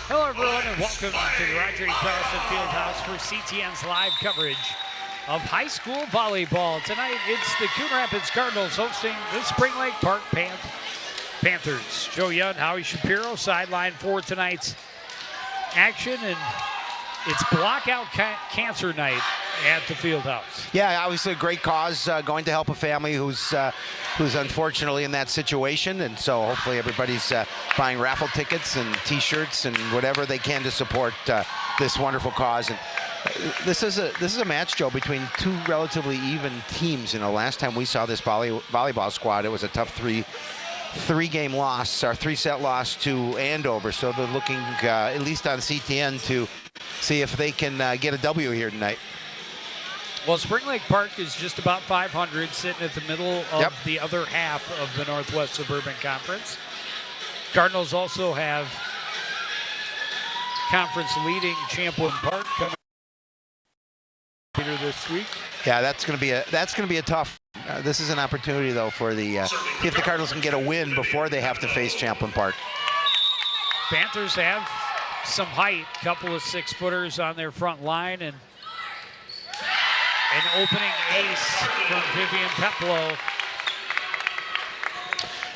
Hello, everyone, and welcome to the Roger E. Carlson Fieldhouse for CTN's live coverage of high school volleyball. Tonight, it's the Coon Rapids Cardinals hosting the Spring Lake Park Panthers. Joe Young, Howie Shapiro, sideline for tonight's action, and it's Blackout Cancer Night at the Fieldhouse. Yeah, obviously a great cause, going to help a family who's unfortunately in that situation, and so hopefully everybody's buying raffle tickets and T-shirts and whatever they can to support this wonderful cause. And this is a match, Joe, between two relatively even teams. You know, last time we saw this volleyball squad, it was a tough three-game loss, or three-set loss to Andover. So they're looking, at least on CTN, to see if they can get a W here tonight. Well, Spring Lake Park is just about 500, sitting at the middle of the other half of the Northwest Suburban Conference. Cardinals also have conference leading Champlin Park coming later this week. Yeah, that's going to be a tough. This is an opportunity though for the see if the Cardinals can get a win before they have to face Champlin Park. Panthers have some height, couple of 6-footers on their front line, and an opening ace from Vivian Peplow.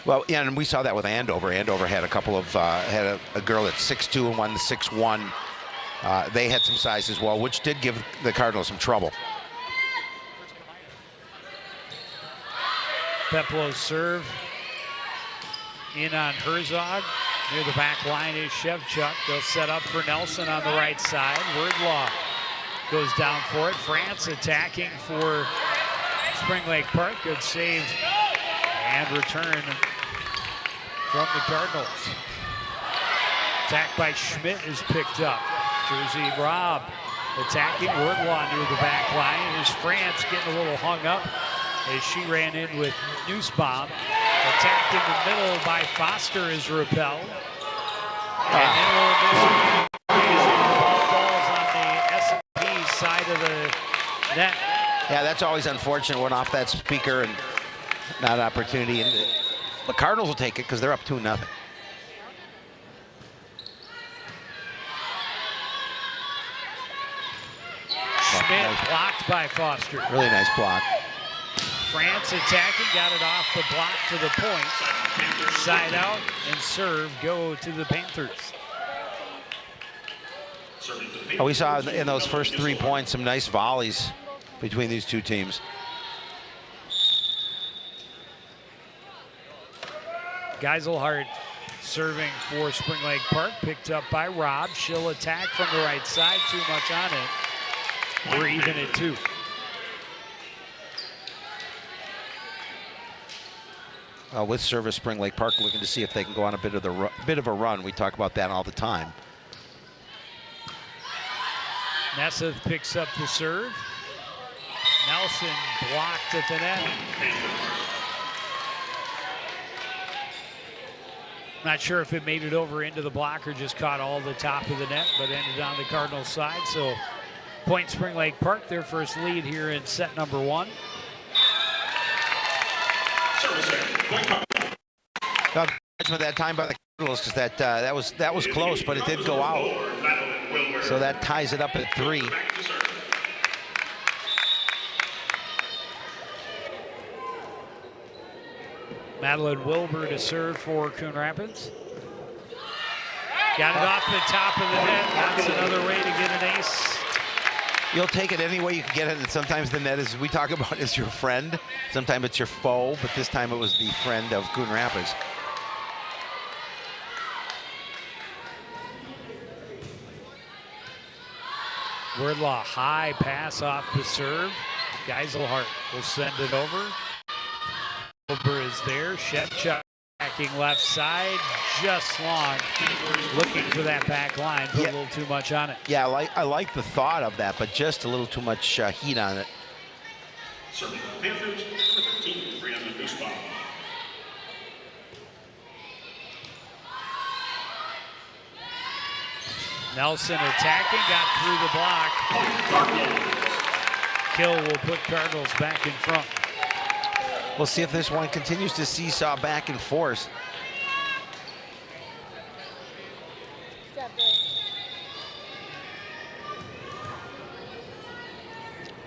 Well, yeah, and we saw that with Andover. Andover had a couple of had a girl at 6'2" and one 6'1". They had some size as well, which did give the Cardinals some trouble. Peplow's serve in on Herzog. Near the back line is Shevchuk. They'll set up for Nelson on the right side. Wordlaw goes down for it. France attacking for Spring Lake Park. Good save and return from the Cardinals. Attack by Schmidt is picked up. Jersey Robb attacking Wordlaw near the back line. Here's France getting a little hung up as she ran in with Nussbaum. Attacked in the middle by Foster is repelled. And then we'll balls on the S&P side of the net. Yeah, that's always unfortunate. Went off that speaker and not an opportunity. And the Cardinals will take it because they're up 2-0. Schmidt blocked by Foster. Really nice block. France attacking, got it off the block for the point. Side out and serve go to the Panthers. Oh, we saw in those first 3 points some nice volleys between these two teams. Geiselhardt serving for Spring Lake Park, picked up by Robb. She'll attack from the right side, too much on it. We're even at 2. With service, Spring Lake Park looking to see if they can go on a bit of a run. We talk about that all the time. Nesseth picks up the serve. Nelson blocked at the net. Not sure if it made it over into the block or just caught all the top of the net, but ended on the Cardinals side. So point Spring Lake Park, their first lead here in set number 1. Judgment that time by the Cardinals because that was close, but it did go out. So that ties it up at 3. Madeline Wilbur to serve for Coon Rapids. Got it off the top of the net. That's another way to get an ace. You'll take it any way you can get it, and sometimes the net is, we talk about, is your friend. Sometimes it's your foe, but this time it was the friend of Coon Rapids. Wordlaw, high pass off the serve. Geiselhardt will send it over. Wilbur is there. Shevchuk attacking left side, just long. Looking for that back line, put a little too much on it. Yeah, I like the thought of that, but just a little too much heat on it. Serving the Panthers, number 13, Brianna Nussbaum. Nelson attacking, got through the block. Kill will put Cardinals back in front. We'll see if this one continues to seesaw back and forth.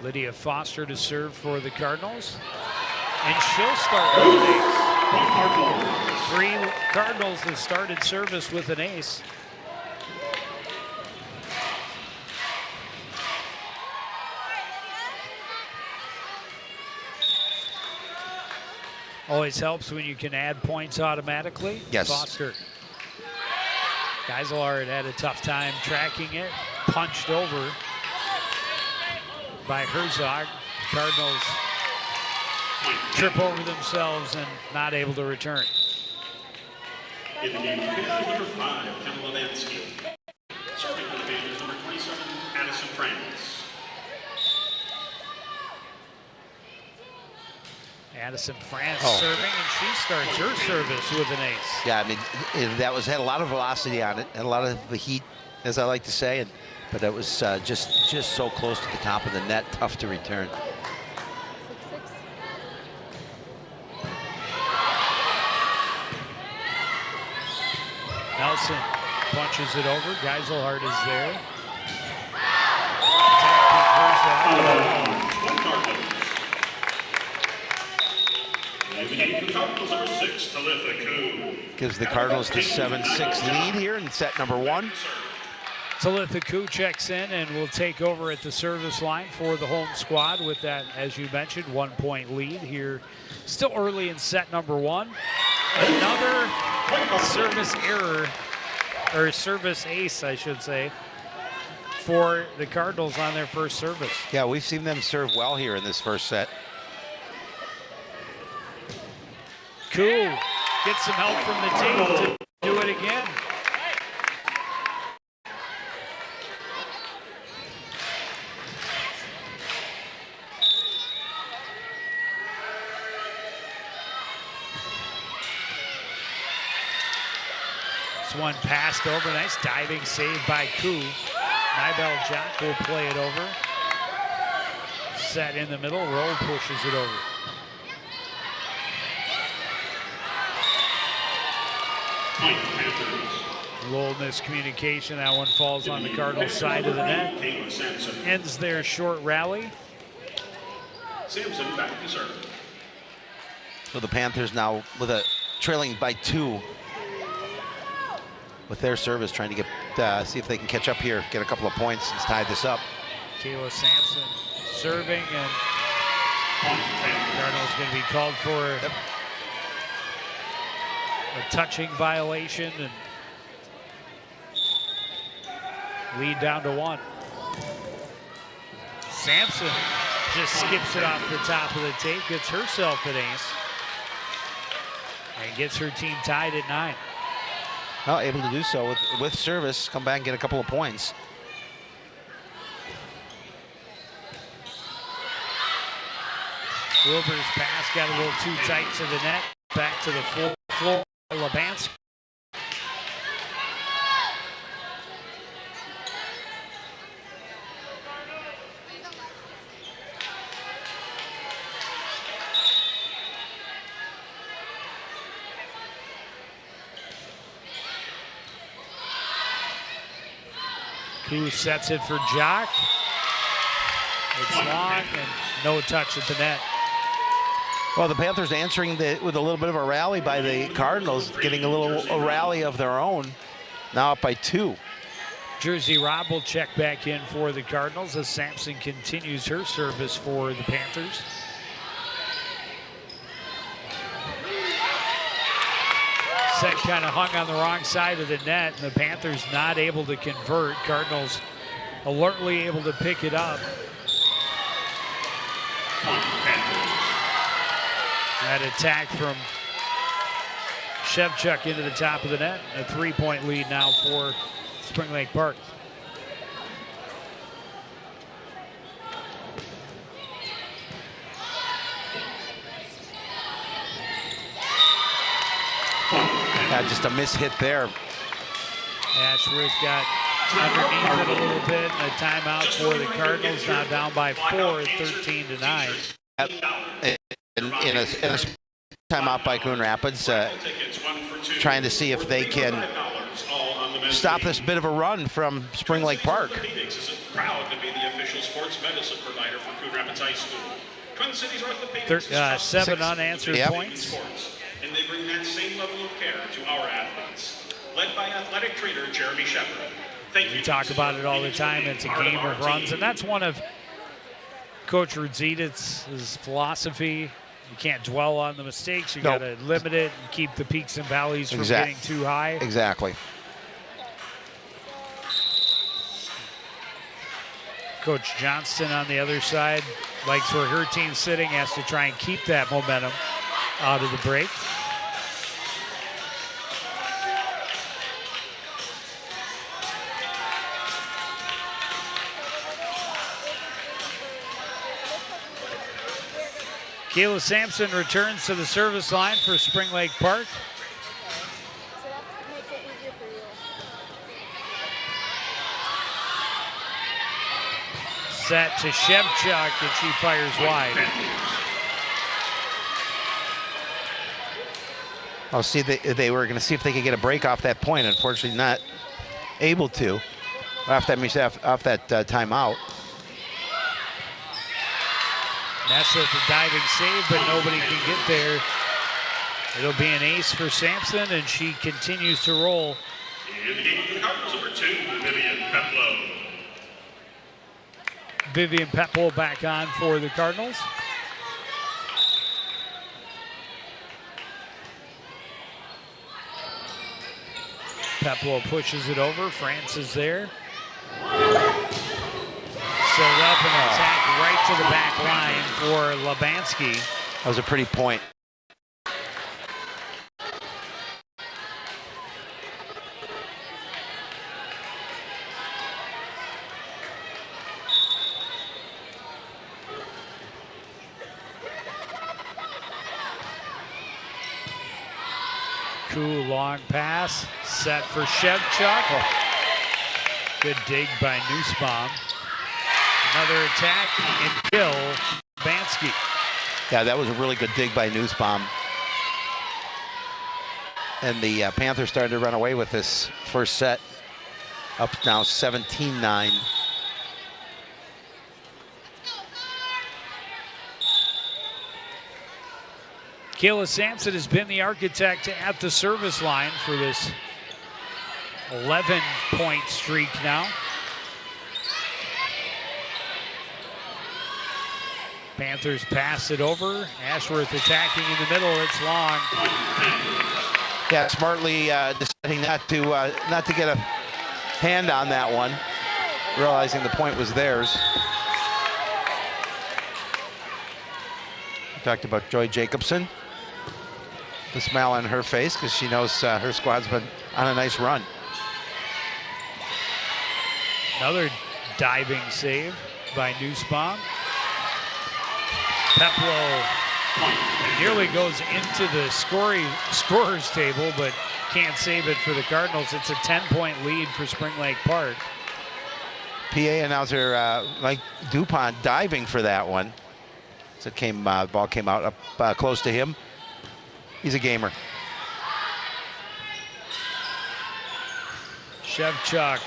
Lydia Foster to serve for the Cardinals. And she'll start with an ace. 3 Cardinals have started service with an ace. Always helps when you can add points automatically. Yes. Foster. Geiselhardt had a tough time tracking it. Punched over by Herzog. Cardinals trip over themselves and not able to return. In the game, number 5, Kamala Vansky. Serving for the Panthers, number 27, Addison France. Addison France serving, and she starts her service with an ace. Yeah, I mean, that had a lot of velocity on it and a lot of the heat, as I like to say, but it was just so close to the top of the net, tough to return. 6-6. Nelson punches it over. Geiselhardt is there. Gives the Cardinals the 7-6 lead here in set number 1. Talitha Koo checks in and will take over at the service line for the home squad with that, as you mentioned, 1-point lead here. Still early in set number 1. Another service error, or service ace, I should say, for the Cardinals on their first service. Yeah, we've seen them serve well here in this first set. Koo gets some help from the team to do it again. This one passed over. Nice diving save by Koo. Nibel Jock will play it over. Set in the middle. Roll pushes it over. A little miscommunication. That one falls on the Cardinals' side of the net. Ends their short rally. Sampson back to serve. So the Panthers now with a trailing by 2 with their service, trying to get see if they can catch up here, get a couple of points and tie this up. Kayla Sampson serving, and Cardinals going to be called for a touching violation and lead down to 1. Sampson just skips it off the top of the tape, gets herself an ace, and gets her team tied at 9. Well, able to do so with service, come back and get a couple of points. Wilbur's pass got a little too tight to the net. Back to the full floor. Labanski. Koo sets it for Jock. It's long and no touch at the net. Well, the Panthers answering with a little bit of a rally by the Cardinals, getting a rally of their own. Now up by 2. Jersey Robb will check back in for the Cardinals as Sampson continues her service for the Panthers. Set kind of hung on the wrong side of the net, and the Panthers not able to convert. Cardinals alertly able to pick it up. That attack from Shevchuk into the top of the net. A 3-point lead now for Spring Lake Park. Just a mishit there. Ashworth got underneath it a little bit, and a timeout for the Cardinals, now down by 4, 13-9. In a timeout by Coon Rapids, trying to see if they can stop this bit of a run from Spring Lake Park. Orthopedics is proud to be the official sports medicine provider for Coon Rapids High School. Twin Cities Orthopedics is 7 unanswered Yep. points. sports, and they bring that same level of care to our athletes. Led by athletic trainer Jeremy Shepard. Thank you. We talk about it all the time. It's a game of runs, and that's one of Coach Rudzitas' philosophy. You can't dwell on the mistakes. You got to limit it and keep the peaks and valleys from getting too high. Exactly. Coach Johnston on the other side likes where her team's sitting, has to try and keep that momentum out of the break. Kayla Sampson returns to the service line for Spring Lake Park. So that makes it easier for you. Set to Shevchuk, and she fires wide. I'll see they were going to see if they could get a break off that point. Unfortunately, not able to off that timeout. Nessa with the diving save, but nobody can get there. It'll be an ace for Sampson, and she continues to roll. In the game for the Cardinals, number 2, Vivian Peplow. Vivian Peplow back on for the Cardinals. Peplow pushes it over. France is there. Set up and attack right to the back line for Labansky. That was a pretty point. Cool long pass, set for Shevchuk. Good dig by Nussbaum. Another attack and kill, Bansky. Yeah, that was a really good dig by Nussbaum. And the Panthers started to run away with this first set. Up now 17-9. Kayla Sampson has been the architect at the service line for this 11-point streak now. Panthers pass it over. Ashworth attacking in the middle. It's long. Yeah, smartly deciding not to get a hand on that one, realizing the point was theirs. We talked about Joy Jacobson. The smile on her face because she knows her squad's been on a nice run. Another diving save by Nussbaum. Peplow nearly goes into the scorer's table, but can't save it for the Cardinals. It's a 10-point lead for Spring Lake Park. PA announcer Mike DuPont diving for that one. So the ball came out up close to him. He's a gamer. Shevchuk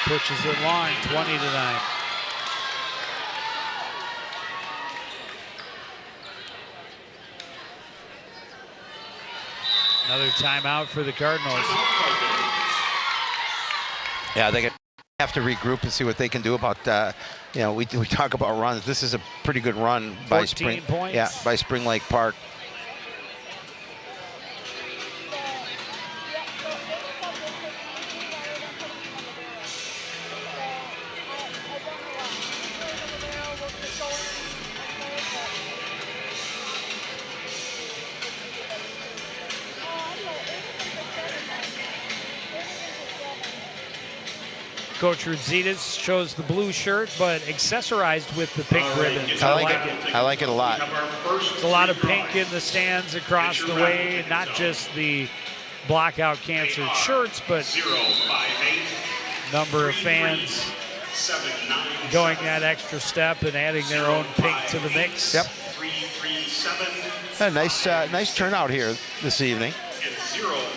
pushes it long, 20-9. Another timeout for the Cardinals. Yeah, they have to regroup and see what they can do about. We talk about runs. This is a pretty good run by 14 points. Yeah, by Spring Lake Park. Coach Rudzitas shows the blue shirt, but accessorized with the pink ribbons. I like it. I like it a lot. There's a lot of pink in the stands across the way, not just the blockout cancer shirts, but number of fans going that extra step and adding their own pink to the mix. Yep. A nice turnout here this evening.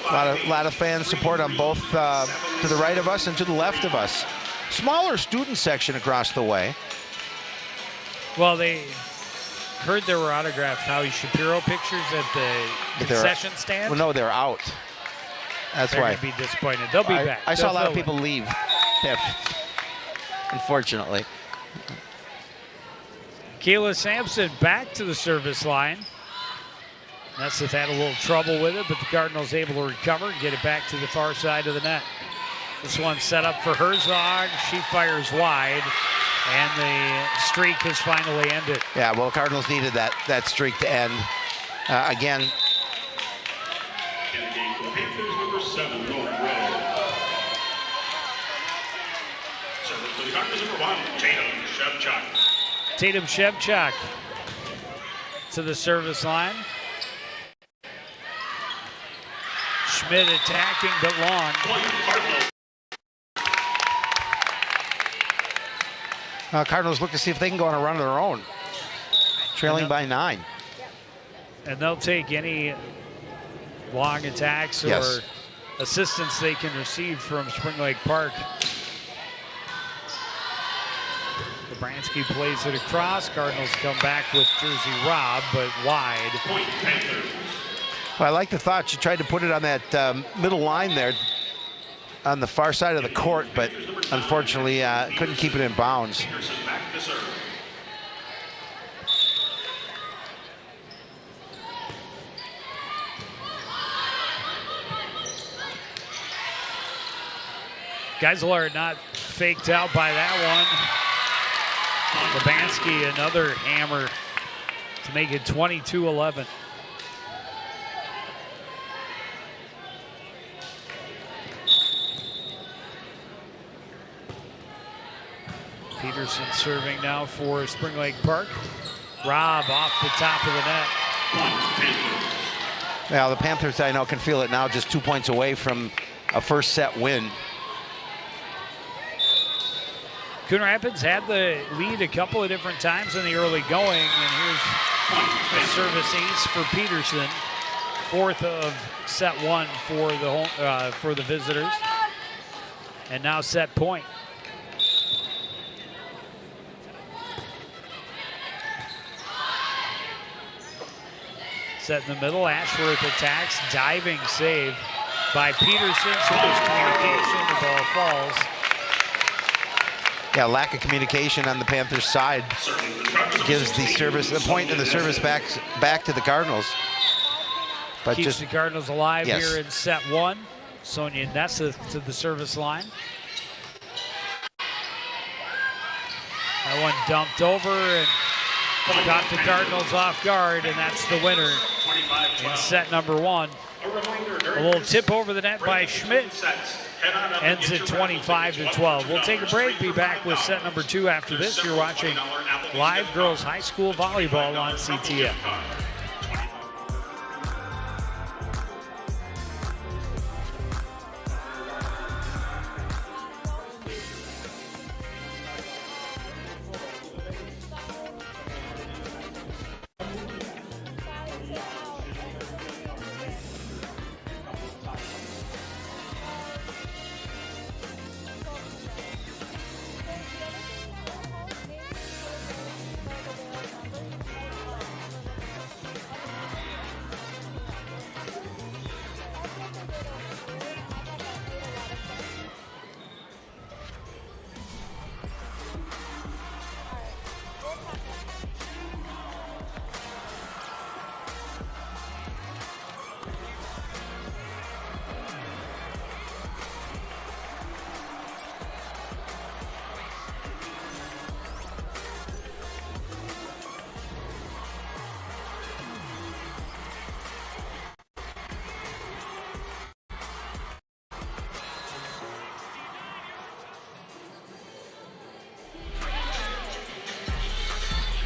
A lot of fan support on both to the right of us and to the left of us. Smaller student section across the way. Well, they heard there were autographed Howie Shapiro pictures at the concession stand. Well, no, they're out. That's They're why. going to be disappointed. They'll be back. I saw a lot of They'll people leave, unfortunately. Kayla Sampson back to the service line. Nessa's had a little trouble with it, but the Cardinals able to recover and get it back to the far side of the net. This one set up for Herzog. She fires wide, and the streak has finally ended. Yeah, well, Cardinals needed that streak to end. Again. In the game for the Panthers, number 7, North Row. Serving for the Cardinals, number 1, Tatum Shevchuk. Tatum Shevchuk to the service line. Schmidt attacking, but long. Cardinals look to see if they can go on a run of their own. Trailing by 9. And they'll take any long attacks or assistance they can receive from Spring Lake Park. Bransky plays it across. Cardinals come back with Jersey Rob, but wide. Well, I like the thought. She tried to put it on that middle line there on the far side of the court, but unfortunately couldn't keep it in bounds. Geisler not faked out by that one. Lebansky, another hammer to make it 22-11. Peterson serving now for Spring Lake Park. Rob off the top of the net. Well, the Panthers, I know, can feel it now, just 2 points away from a first set win. Coon Rapids had the lead a couple of different times in the early going, and here's the service ace for Peterson. 4th of set 1 for the home, for the visitors, and now set point. Set in the middle, Ashworth attacks, diving save by Peterson, so there's communication, the ball falls. Yeah, lack of communication on the Panthers side gives the point in the service back to the Cardinals. But keeps the Cardinals alive here in set 1. Sonia Nessa to the service line. That one dumped over and got the Cardinals off guard, and that's the winner in set number 1. A little tip over the net by Schmidt. Ends at 25-12. We'll take a break, be back with set number 2 after this. You're watching live girls high school volleyball on CTF.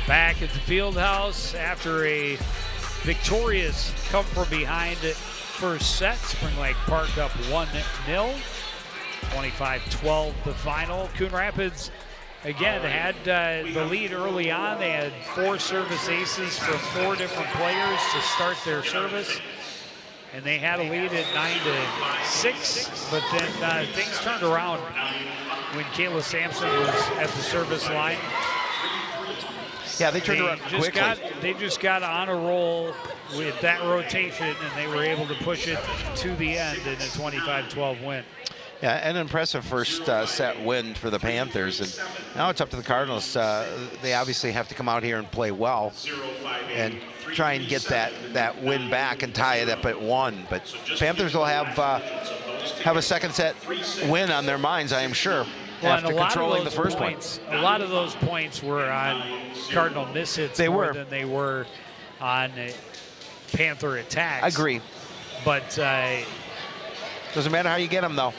Back at the field house after a victorious come from behind first set. Spring Lake Park up 1-0. 25-12 the final. Coon Rapids again had the lead early on. They had 4 service aces from 4 different players to start their service. and they had a lead at 9-6, but then things turned around when Kayla Sampson was at the service line. Yeah, they turned around quickly. They just got on a roll with that rotation, and they were able to push it to the end in a 25-12 win. Yeah, an impressive first set win for the Panthers. And now it's up to the Cardinals. They obviously have to come out here and play well and try and get that win back and tie it up at 1. But Panthers will have a second set win on their minds, I am sure, after controlling the first one. A lot of those points were on Cardinal mishits more than they were on Panther attacks. Agree. But doesn't matter how you get them, though.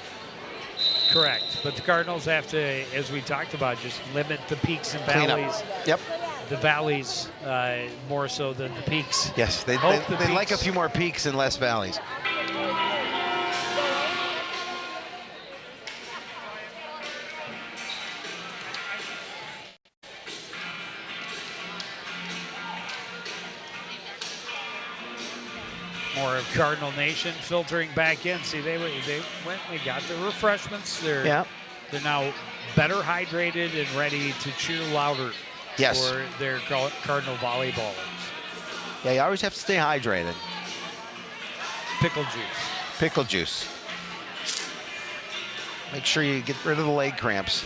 Correct. But the Cardinals have to, as we talked about, just limit the peaks and valleys. Yep. The valleys more so than the peaks. Yes, they like a few more peaks and less valleys. More of Cardinal Nation filtering back in. See, they got their refreshments. They're now better hydrated and ready to cheer louder for their Cardinal volleyballers. Yeah, you always have to stay hydrated. Pickle juice. Pickle juice. Make sure you get rid of the leg cramps.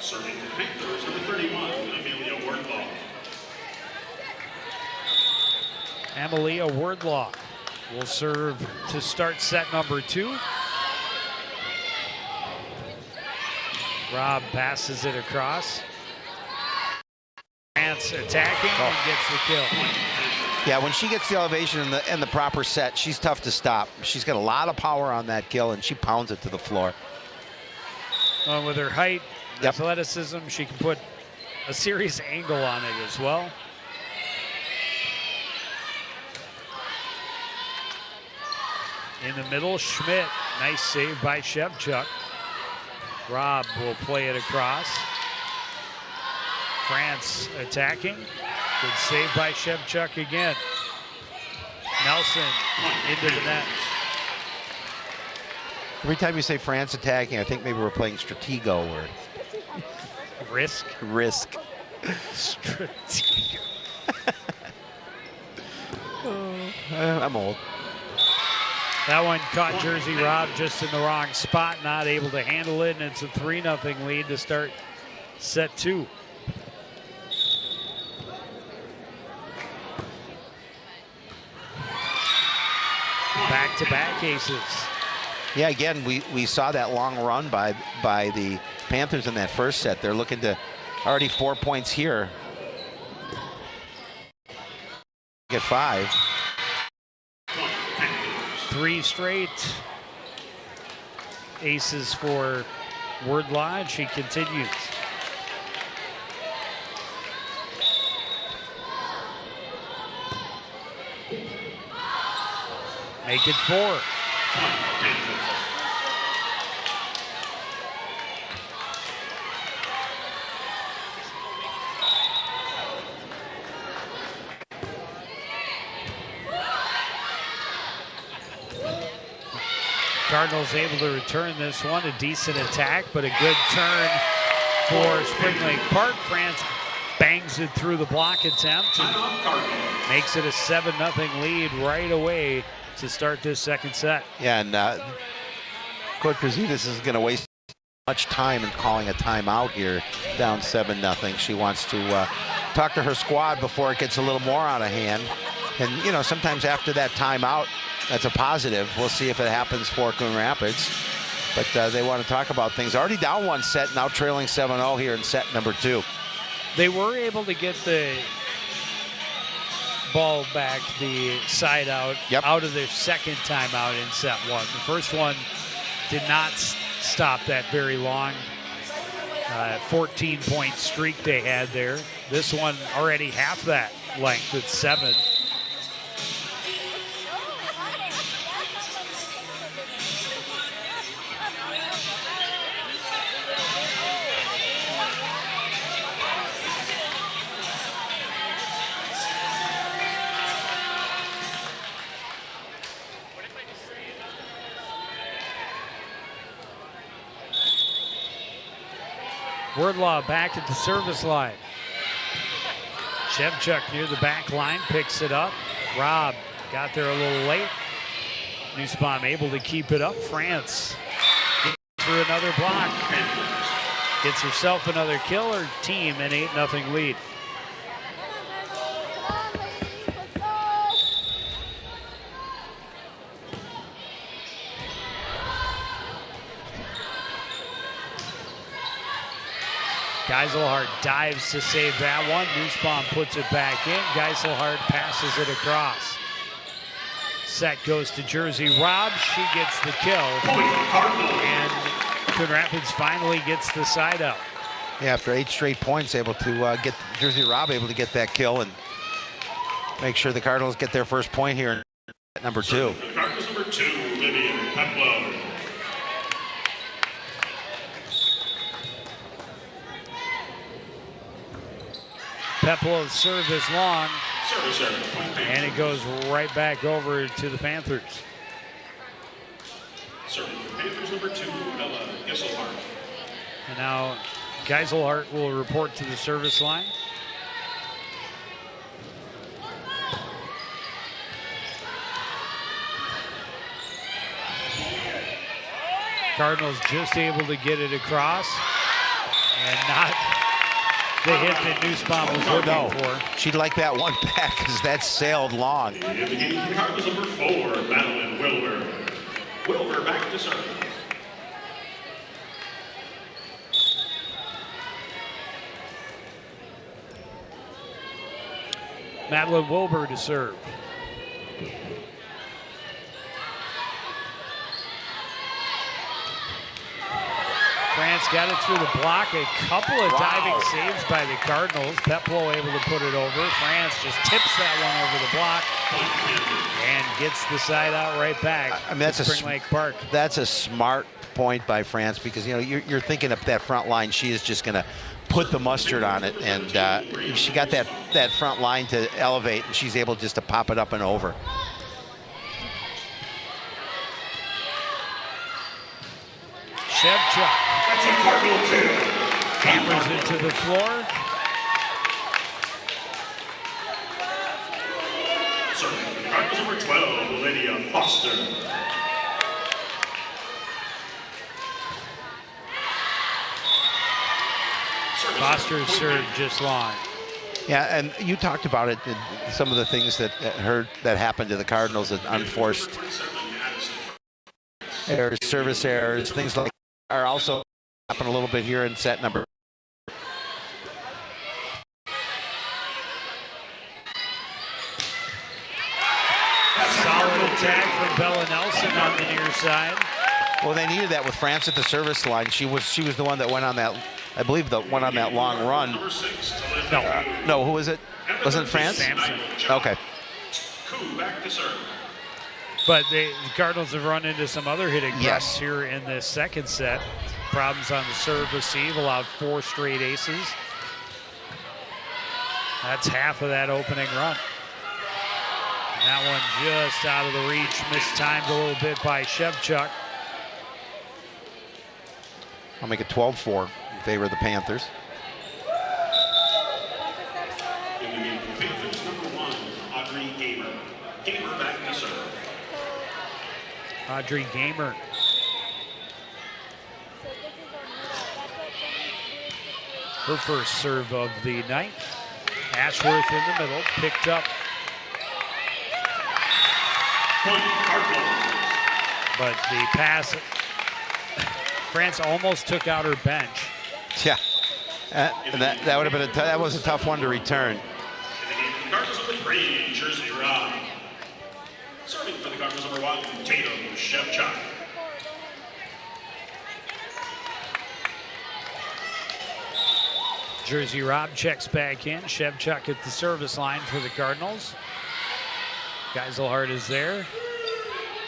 Serving the Panthers, number 31, Amelia Wardlaw. Amelia Wardlaw will serve to start set number 2. Rob passes it across. France attacking and gets the kill. Yeah, when she gets the elevation and the proper set, she's tough to stop. She's got a lot of power on that kill, and she pounds it to the floor. With her height, athleticism, she can put a serious angle on it as well. In the middle, Schmidt. Nice save by Shevchuk. Rob will play it across. France attacking. Good save by Shevchuk again. Nelson into the net. Every time you say France attacking, I think maybe we're playing Stratego or Risk. Stratego. I'm old. That one caught Jersey Rob just in the wrong spot, not able to handle it, and it's a 3-0 lead to start set 2. Back-to-back aces. Yeah, again, we saw that long run by the Panthers in that first set. They're looking to already 4 points here. Get 5. 3 straight aces for Wardlaw, and she continues. Make it 4. Cardinals able to return this one. A decent attack, but a good turn for Spring Lake Park. France bangs it through the block attempt and makes it a 7-0 lead right away to start this second set. Yeah, and Coach Krasidis is going to waste much time in calling a timeout here, down 7-0. She wants to talk to her squad before it gets a little more out of hand. And, you know, sometimes after that timeout, that's a positive. We'll see if it happens for Coon Rapids. But they want to talk about things. Already down 1 set, now trailing 7-0 here in set number 2. They were able to get the ball back, the side out, out of their second timeout in set 1. The first one did not stop that very long 14-point streak they had there. This one already half that length at 7. Wordlaw back at the service line. Shevchuk near the back line, picks it up. Robb got there a little late. Nussbaum able to keep it up. France gets through another block. Gets herself another kill. Her team an 8-0 lead. Geiselhardt dives to save that one. Nussbaum puts it back in. Geiselhardt passes it across. Set goes to Jersey Robb. She gets the kill. And Coon Rapids finally gets the side up. Yeah, after 8 straight points, able to get Jersey Robb able to get that kill and make sure the Cardinals get their first point here at number 2. Cardinals number 2, Vivian Peplow. Peplow's serve is long, and it goes right back over to the Panthers. Serving for Panthers number 2, Bella Geiselhardt. And now Geiselhardt will report to the service line. Cardinals just able to get it across, and not the hit that Nussbaum was looking for. She'd like that one back because that sailed long. In the game, Cardinals number 4, Madeline Wilbur. Wilbur back to serve. Madeline Wilbur to serve. France got it through the block. A couple of diving saves by the Cardinals. Peplow able to put it over. France just tips that one over the block and gets the side out right back. I mean, that's Spring Lake Park. That's a smart point by France because you're thinking of that front line. She is just going to put the mustard on it, and she got that front line to elevate, and she's able just to pop it up and over. Shevchuk hammers it to the floor. Serving for Cardinals number 12, Lydia Foster. Foster served just long. Yeah, and you talked about it, some of the things that happened to the Cardinals, that unforced errors, service errors, things like that are also happen a little bit here in set number. Solid attack from Bella Nelson on the near side. Well, they needed that with France at the service line. She was the one that went on that, I believe, the one on that long run. No, who was it? Wasn't it France? Sampson. Okay. Coon back to serve. But the Cardinals have run into some other hitting problems Yes. here in this second set. Problems on the serve receive, allowed 4 straight aces. That's half of that opening run. And that one just out of the reach, mistimed a little bit by Shevchuk. I'll make it 12-4 in favor of the Panthers. In the game for Panthers number 1, Audrey Gamer. Gamer back to serve. Audrey Gamer. Her first serve of the night. Ashworth in the middle, picked up. Point Cardinals. But the pass, France almost took out her bench. Yeah, and that would have been that was a tough one to return. In the game for Cardinals number 3, Jersey Robb. Serving for the Cardinals number 1, Tatum Shevchuk. Jersey Robb checks back in. Shevchuk at the service line for the Cardinals. Geiselhardt is there.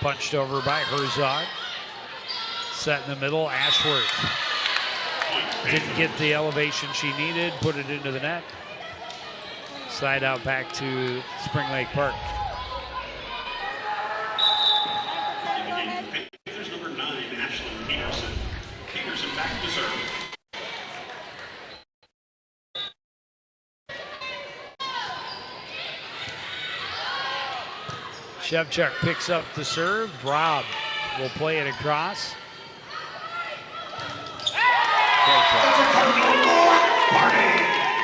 Punched over by Herzog. Set in the middle, Ashworth. Didn't get the elevation she needed, put it into the net. Slide out back to Spring Lake Park. In the game for Panthers number 9, Ashlyn Peterson. Peterson back to serve. Shevchuk picks up the serve. Rob will play it across.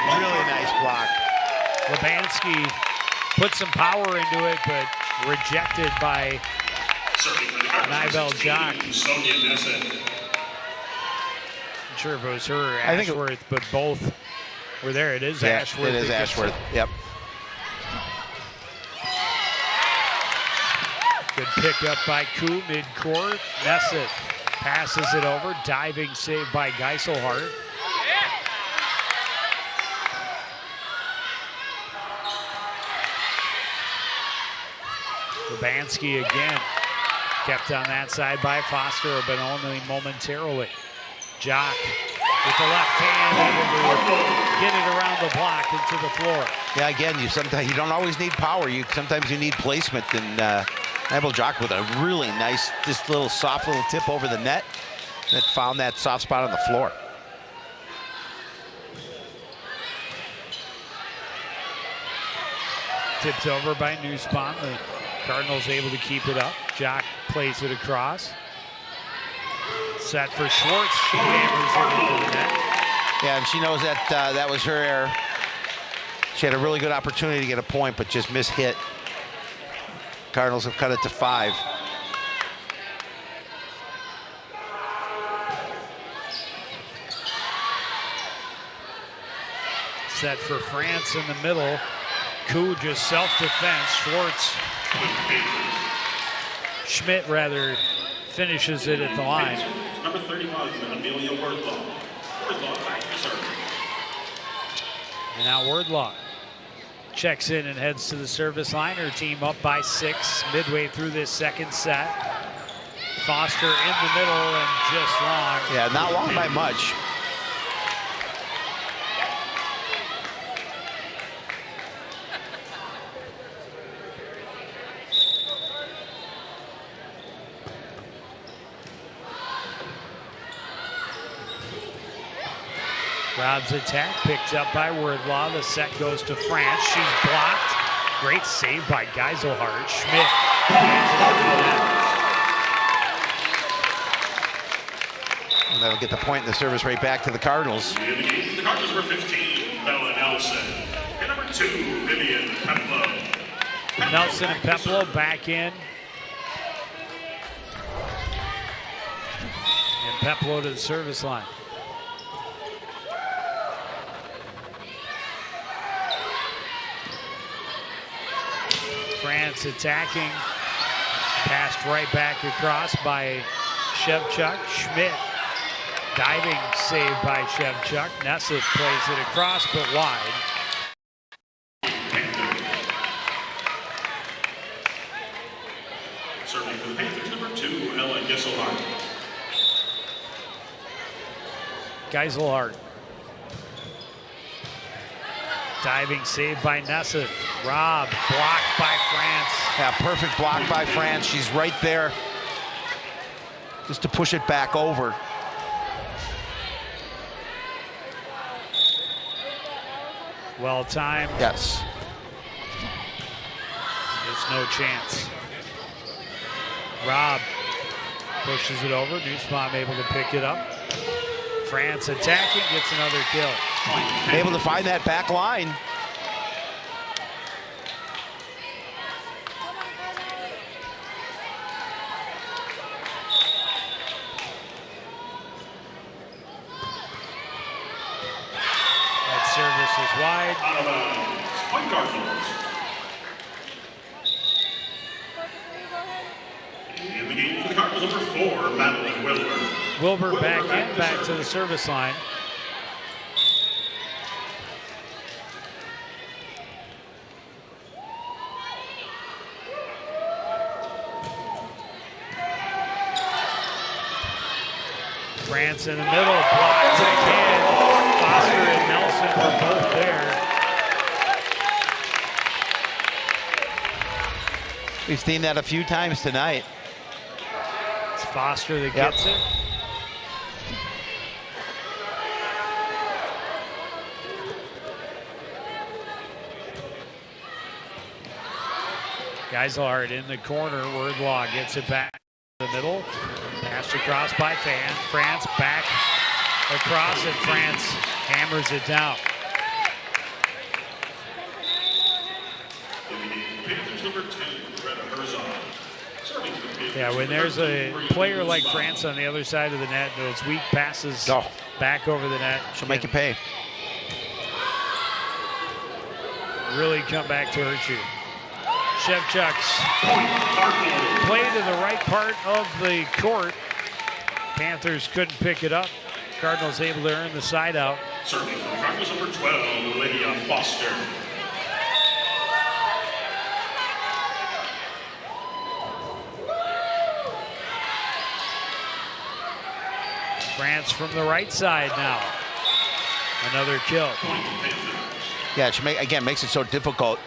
Really nice block. Lebansky put some power into it, but rejected by Nibel Jock. Not sure if it was her or Ashworth, but both were there. It is Ashworth. It is Ashworth. Yep. Good pickup by Coon mid-court. Nesset passes it over. Diving save by Geiselhart. Lebansky again. Kept on that side by Foster, but only momentarily. Jock with the left hand, able to get it around the block into the floor. Yeah, again, you don't always need power. Sometimes you need placement, and Nibel Jock with a really nice, just soft little tip over the net that found that soft spot on the floor. Tipped over by Nussbaum. The Cardinals able to keep it up. Jock plays it across. Set for Schwartz. She hammers it into the net. Yeah, and she knows that that was her error. She had a really good opportunity to get a point, but just mishit. Cardinals have cut it to 5. Set for France in the middle. Koo just self-defense. Schwartz. Schmidt rather finishes it at the line. Number 31, Amelia Wordlaw. Wordlaw back to serve. And now Wordlaw checks in and heads to the service line. Her team up by 6 midway through this second set. Foster in the middle and just long. Yeah, not long by much. Rob's attack picked up by Wordlaw. The set goes to France. She's blocked. Great save by Geiselhart. Schmidt hands it over the net. And that'll get the point in the service right back to the Cardinals. In the game, the Cardinals number 15, Bella Nelson. And number 2, Vivian Peplow. Nelson and Peplow back in. And Peplow to the service line. France attacking. Passed right back across by Shevchuk. Schmidt diving save by Shevchuk. Nesset plays it across but wide. Serving for the Panthers, number 2, Ella Geiselhart. Geiselhart. Diving save by Nesset. Rob blocked by France. Yeah, perfect block by France. She's right there just to push it back over. Well timed. Yes. There's no chance. Rob pushes it over. Nussbaum able to pick it up. France attacking, gets another kill. Able to find that back line. That service is wide. Out of bounds, point Cardinals. In the game for the Cardinals, number 4, Madeline Wilbur. Wilbur back in, back to the service line. France in the middle, blocked again. Foster and Nelson were both there. We've seen that a few times tonight. It's Foster that gets it. Geiselhardt in the corner. Wordlaw gets it back to the middle. Passed across by France back across, and France hammers it down. Yeah, when there's a player like France on the other side of the net, those weak passes back over the net. She'll make you pay. Really come back to hurt you. Shevchuk's play to the right part of the court. Panthers couldn't pick it up. Cardinals able to earn the side out. Serving for the Cardinals, number 12, Lydia Foster. France from the right side now. Another kill. Yeah, she makes it so difficult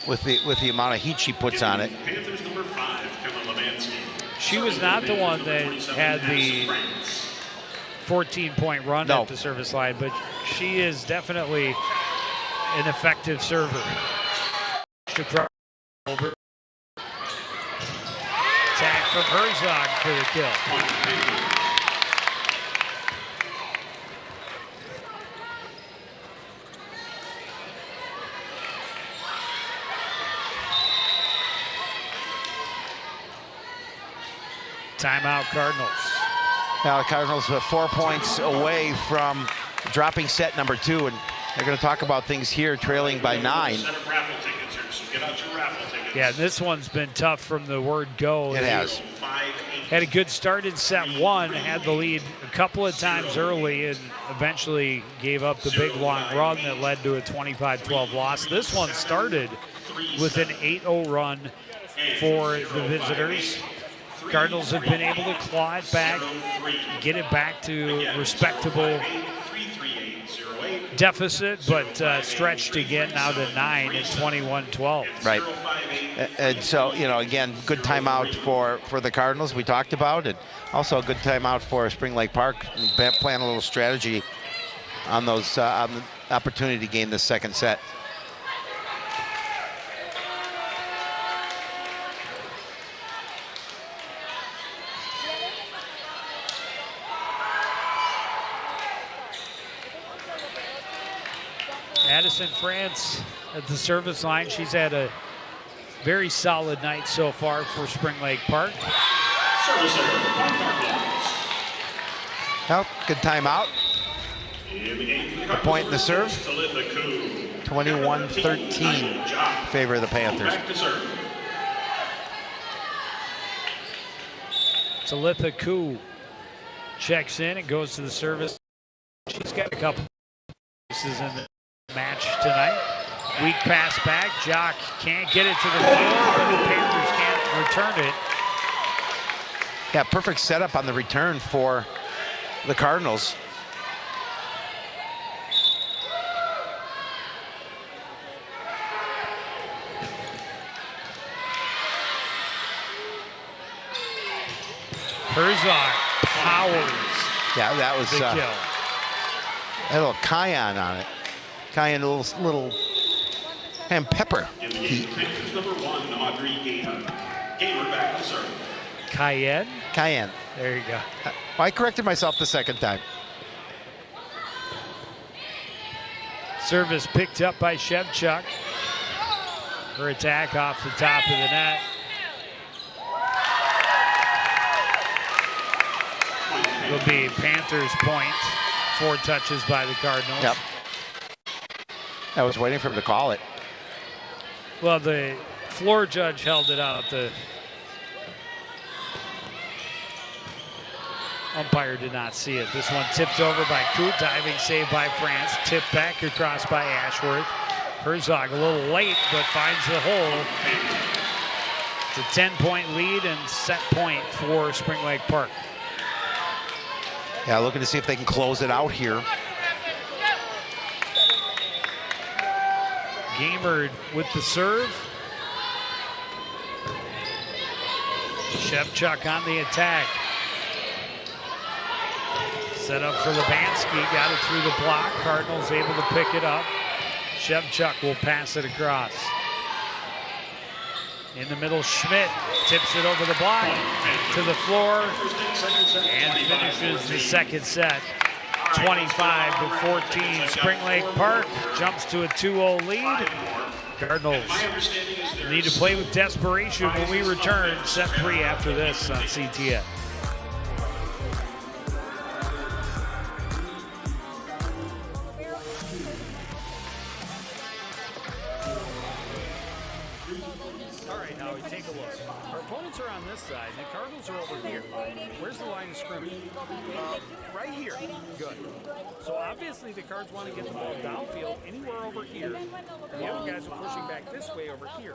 with the amount of heat she puts on it. Panthers number 5, Kevin Lemansky. She was not the one that had the 14-point run at the service line, but she is definitely an effective server. Attack from Herzog for the kill. Timeout, Cardinals. Now the Cardinals are 4 points away from dropping set number 2, and they're going to talk about things here, trailing by 9. Yeah, this one's been tough from the word go. It has. Had a good start in set 1, had the lead a couple of times early, and eventually gave up the big long run that led to a 25-12 loss. This one started with an 8-0 run for the visitors. Cardinals have been able to claw it back, get it back to respectable deficit, but stretched again now to 9 and 21-12. Right. And so, again, good timeout for the Cardinals we talked about, and also a good timeout for Spring Lake Park, playing a little strategy on those on the opportunity to gain the second set. Addison France at the service line. She's had a very solid night so far for Spring Lake Park. Well, good timeout. A point in the serve. 21-13 favor of the Panthers. Talitha Koo checks in and goes to the service. She's got a couple pieces in the match tonight. Weak pass back. Jock can't get it to the floor, but the Panthers can't return it. Yeah, perfect setup on the return for the Cardinals. Herzog powers. Yeah, that was the kill. A little cayenne on it. Cayenne, a little and pepper. Number 1, Audrey Gamer. Gamer back to serve. Cayenne? Cayenne. There you go. I corrected myself the second time. Service picked up by Shevchuk. Her attack off the top of the net. Will be Panthers point. 4 touches by the Cardinals. Yep. I was waiting for him to call it. Well, the floor judge held it out. The umpire did not see it. This one tipped over by Coon, diving save by France. Tipped back across by Ashworth. Herzog a little late, but finds the hole. It's a 10-point lead and set point for Spring Lake Park. Yeah, looking to see if they can close it out here. Gamer with the serve. Shevchuk on the attack. Set up for Lebansky, got it through the block. Cardinals able to pick it up. Shevchuk will pass it across. In the middle, Schmidt tips it over the block to the floor and finishes the second set. 25-14. Spring Lake Park jumps to a 2-0 lead. Cardinals need to play with desperation when we return. Set 3 after this on CTN. Are on this side, and the Cardinals are over here. Where's the line of scrimmage? Right here. Good. So obviously the Cards want to get the ball downfield anywhere over here, and the other guys are pushing back this way over here.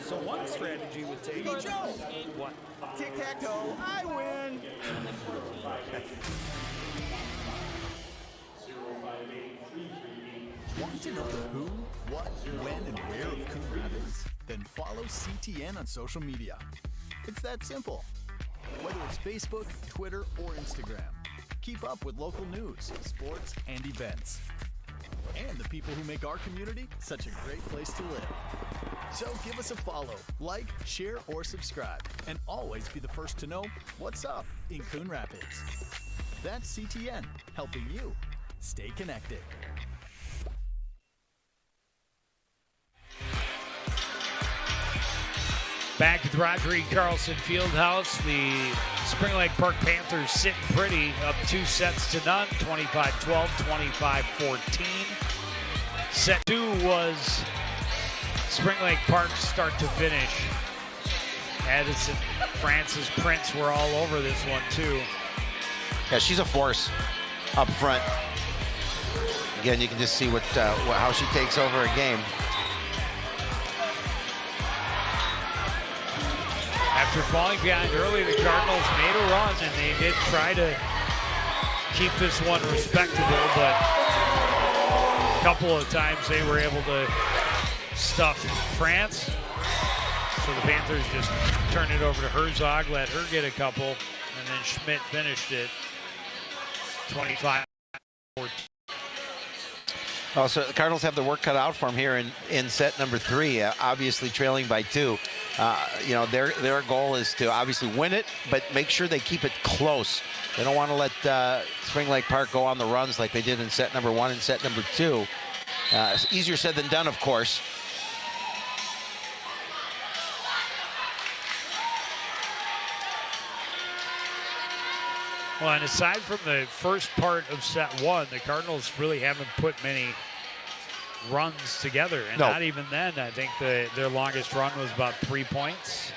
So one strategy would take... Hey, Joe! What? Tic-tac-toe, I win! Want to know the who, what, when, and where of Coon Rapids? Then follow CTN on social media. It's that simple. Whether it's Facebook, Twitter, or Instagram, keep up with local news, sports, and events. And the people who make our community such a great place to live. So give us a follow, like, share, or subscribe, and always be the first to know what's up in Coon Rapids. That's CTN, helping you stay connected. Back at the Roger E. Carlson Fieldhouse, the Spring Lake Park Panthers sitting pretty, up 2 sets to none, 25-12, 25-14. Set 2 was Spring Lake Park start to finish. Addison, Francis, Prince were all over this one too. Yeah, she's a force up front. Again, you can just see how she takes over a game. After falling behind early, the Cardinals made a run, and they did try to keep this one respectable, but a couple of times they were able to stuff France. So the Panthers just turned it over to Herzog, let her get a couple, and then Schmidt finished it 25-14. So the Cardinals have the work cut out for them here in set number 3, obviously trailing by 2. Their goal is to obviously win it, but make sure they keep it close. They don't want to let Spring Lake Park go on the runs like they did in set number 1 and set number 2. It's easier said than done, of course. Well, and aside from the first part of set 1, the Cardinals really haven't put many runs together. And not even then. I think their longest run was about 3 points.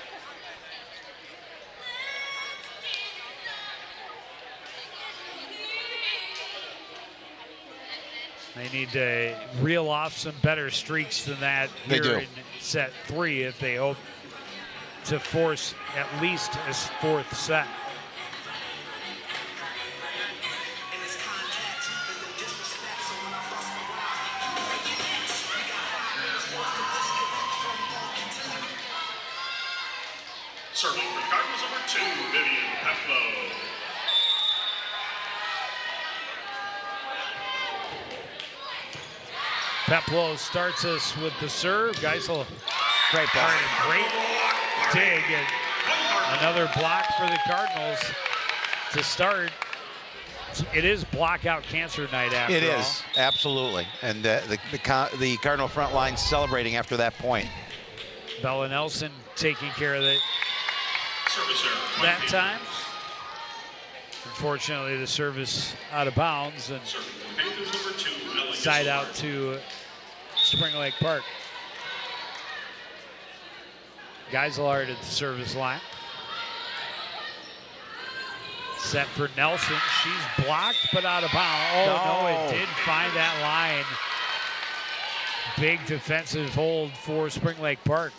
They need to reel off some better streaks than that here in set 3 if they hope to force at least a 4th set. Serving for Cardinals number 2, Vivian Peplow. Peplow starts us with the serve. Geisel, great dig, and another block for the Cardinals to start. It is blockout cancer night after all. It is, absolutely. And the Cardinal front line celebrating after that point. Bella Nelson taking care of it that time. Unfortunately, the service out of bounds and side out to Spring Lake Park. Geiselard at the service line. Set for Nelson. She's blocked but out of bounds. Oh, no, it did find that line. Big defensive hold for Spring Lake Park.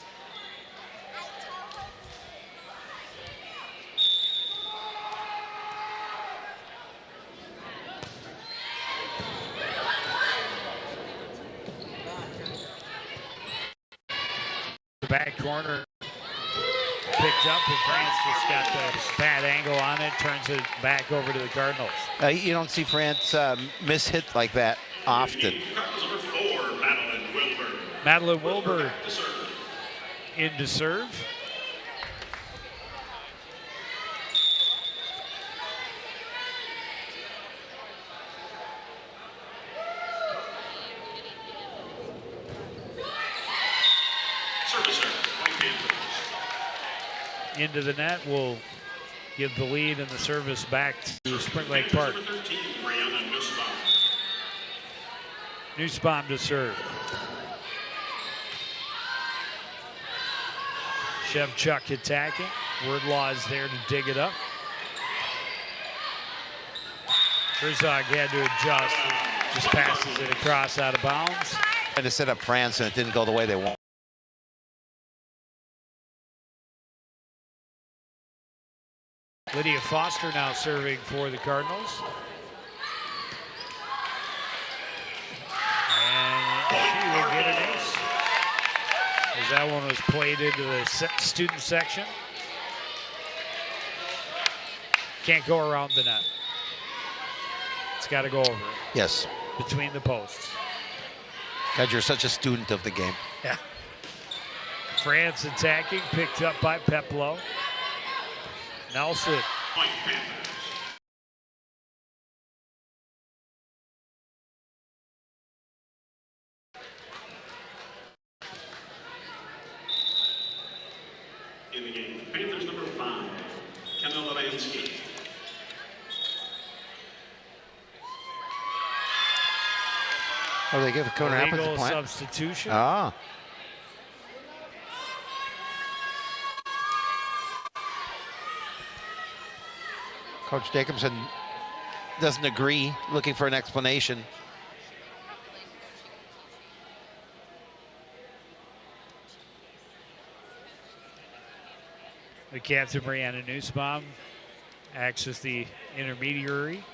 The back corner picked up, and France just got the bad angle on it, turns it back over to the Cardinals. You don't see France miss hit like that often. Cardinals number 4, Madeline Wilbur. Madeline Wilbur in to serve. Into the net will give the lead and the service back to Spring Lake Park. Nussbaum to serve. Shevchuk attacking. Wordlaw is there to dig it up. Herzog had to adjust. Just passes it across out of bounds. And to set up France, and it didn't go the way they want. Lydia Foster now serving for the Cardinals. And she will get an ace, as that one was played into the student section. Can't go around the net. It's got to go over. Yes. Between the posts. God, you're such a student of the game. Yeah. France attacking, picked up by Peplow. Nelson. In the game, Panthers number 5, Kendall Levansky. Oh, they give a Coon Rapids a point? Substitution. Ah. Coach Jacobson doesn't agree, looking for an explanation. The captain, Brianna Nussbaum, acts as the intermediary.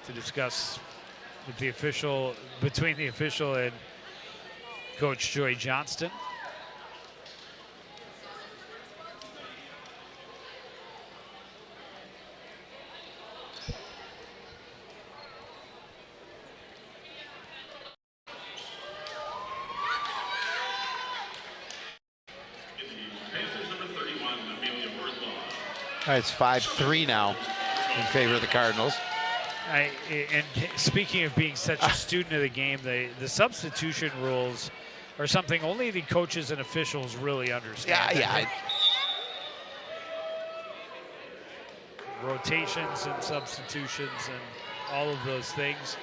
To discuss with the official, between the official and Coach Joy Johnston. All right, it's 5-3 now in favor of the Cardinals. And speaking of being such a student of the game, the substitution rules are something only the coaches and officials really understand. Yeah. Rotations and substitutions and all of those things.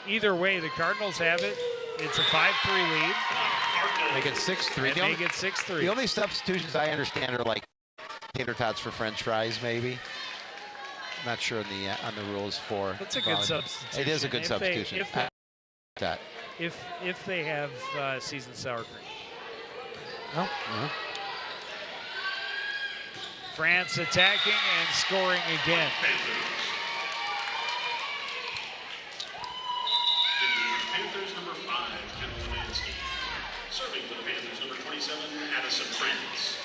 Either way, the Cardinals have it. It's a 5-3 lead. Make it 6-3. Make it 6-3. The only substitutions I understand are like tater tots for French fries, maybe. I'm not sure on the rules for. That's a good substitution. It is a good substitution. If they have seasoned sour cream. Oh, yeah. France attacking and scoring again. Panthers number 5, Kendall Levansky. Serving for the Panthers number 27, Addison France.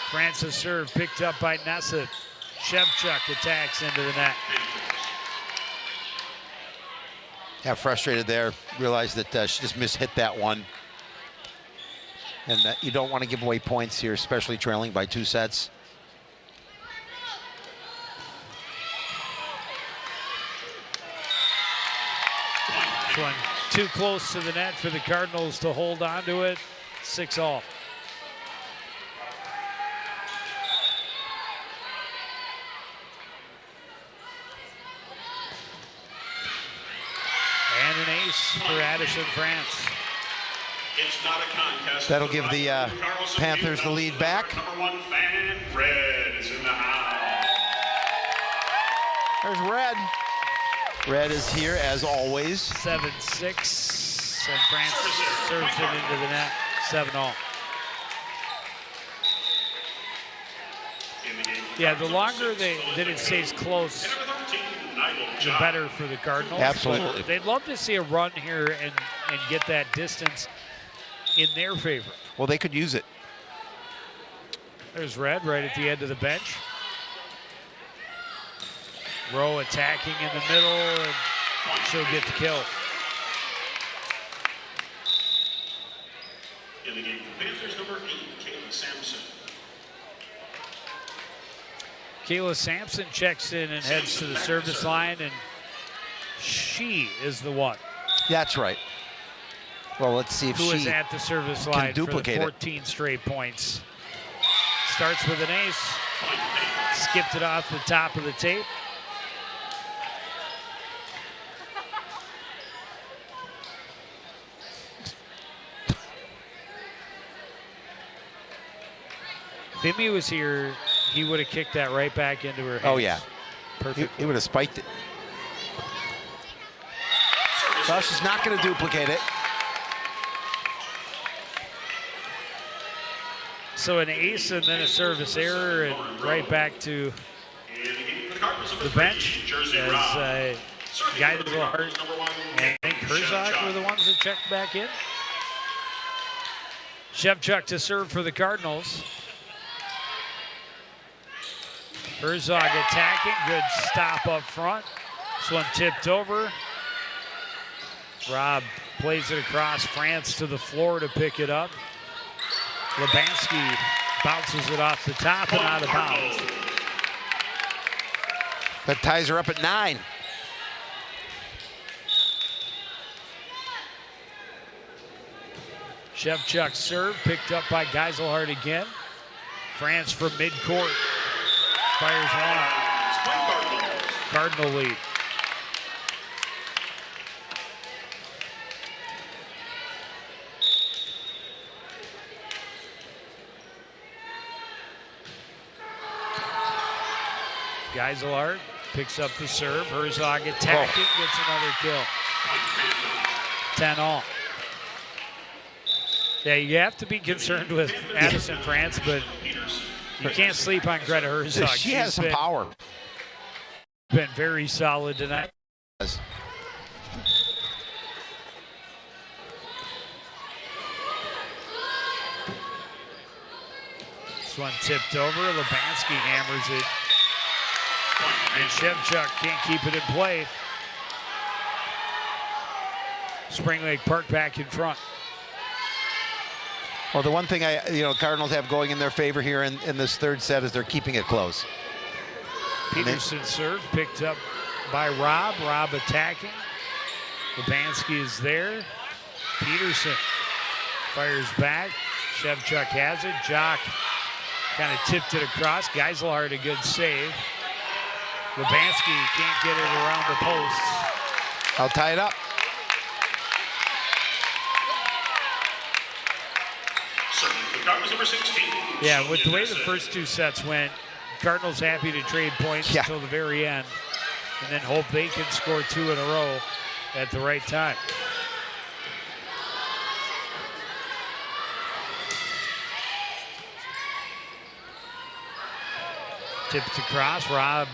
France's serve picked up by Nessa. Shevchuk attacks into the net. Yeah, frustrated there. Realized that she just mishit that one. And that you don't want to give away points here, especially trailing by 2 sets. This one too close to the net for the Cardinals to hold on to it. 6-all. And an ace for Addison France. It's not a contest. That'll give the Panthers the lead back. Number 1 fan, Red is in the house. There's Red. Red is here as always. 7-6, and France serves it into the net. 7-all. Yeah, the longer that it stays close, the better for the Cardinals. Absolutely. But they'd love to see a run here and get that distance in their favor. Well, they could use it. There's Red right at the end of the bench. Rowe attacking in the middle, and she'll get the kill. In the game for Panthers, number 8, Kayla Sampson. Kayla Sampson checks in and heads to the service line, and she is the one. That's right. Well, let's see if who she is at the service line for the duplicate 14 straight points. Starts with an ace. Skipped it off the top of the tape. If Imi was here, he would have kicked that right back into her hands. Oh, yeah. Perfect. He would have spiked it. Well, she's not going to duplicate it. So an ace and then a service error, and right back to the bench as Geisel and I think Herzog were the ones that checked back in. Shevchuk to serve for the Cardinals. Herzog attacking, good stop up front. This one tipped over. Rob plays it across France to the floor to pick it up. Lebansky bounces it off the top and out of bounds. That ties her up at 9. Shevchuk serve picked up by Geiselhardt again. France from midcourt. Fires one. Cardinal lead. Geiselhardt picks up the serve. Herzog attacking, gets another kill. 10-all. Yeah, you have to be concerned with Addison France, but you can't sleep on Greta Herzog. She has some power. Been very solid tonight. Yes. This one tipped over. Lebansky hammers it. And Shevchuk can't keep it in play. Spring Lake Park back in front. Well, the one thing Cardinals have going in their favor here in this third set is they're keeping it close. Peterson serve picked up by Rob. Rob attacking. Lebansky is there. Peterson fires back. Shevchuk has it. Jock kind of tipped it across. Geiselhardt a good save. Lebansky can't get it around the posts. I'll tie it up. Yeah, with the way the first two sets went, Cardinals happy to trade points until the very end and then hope they can score 2 in a row at the right time. Tipped across, Rob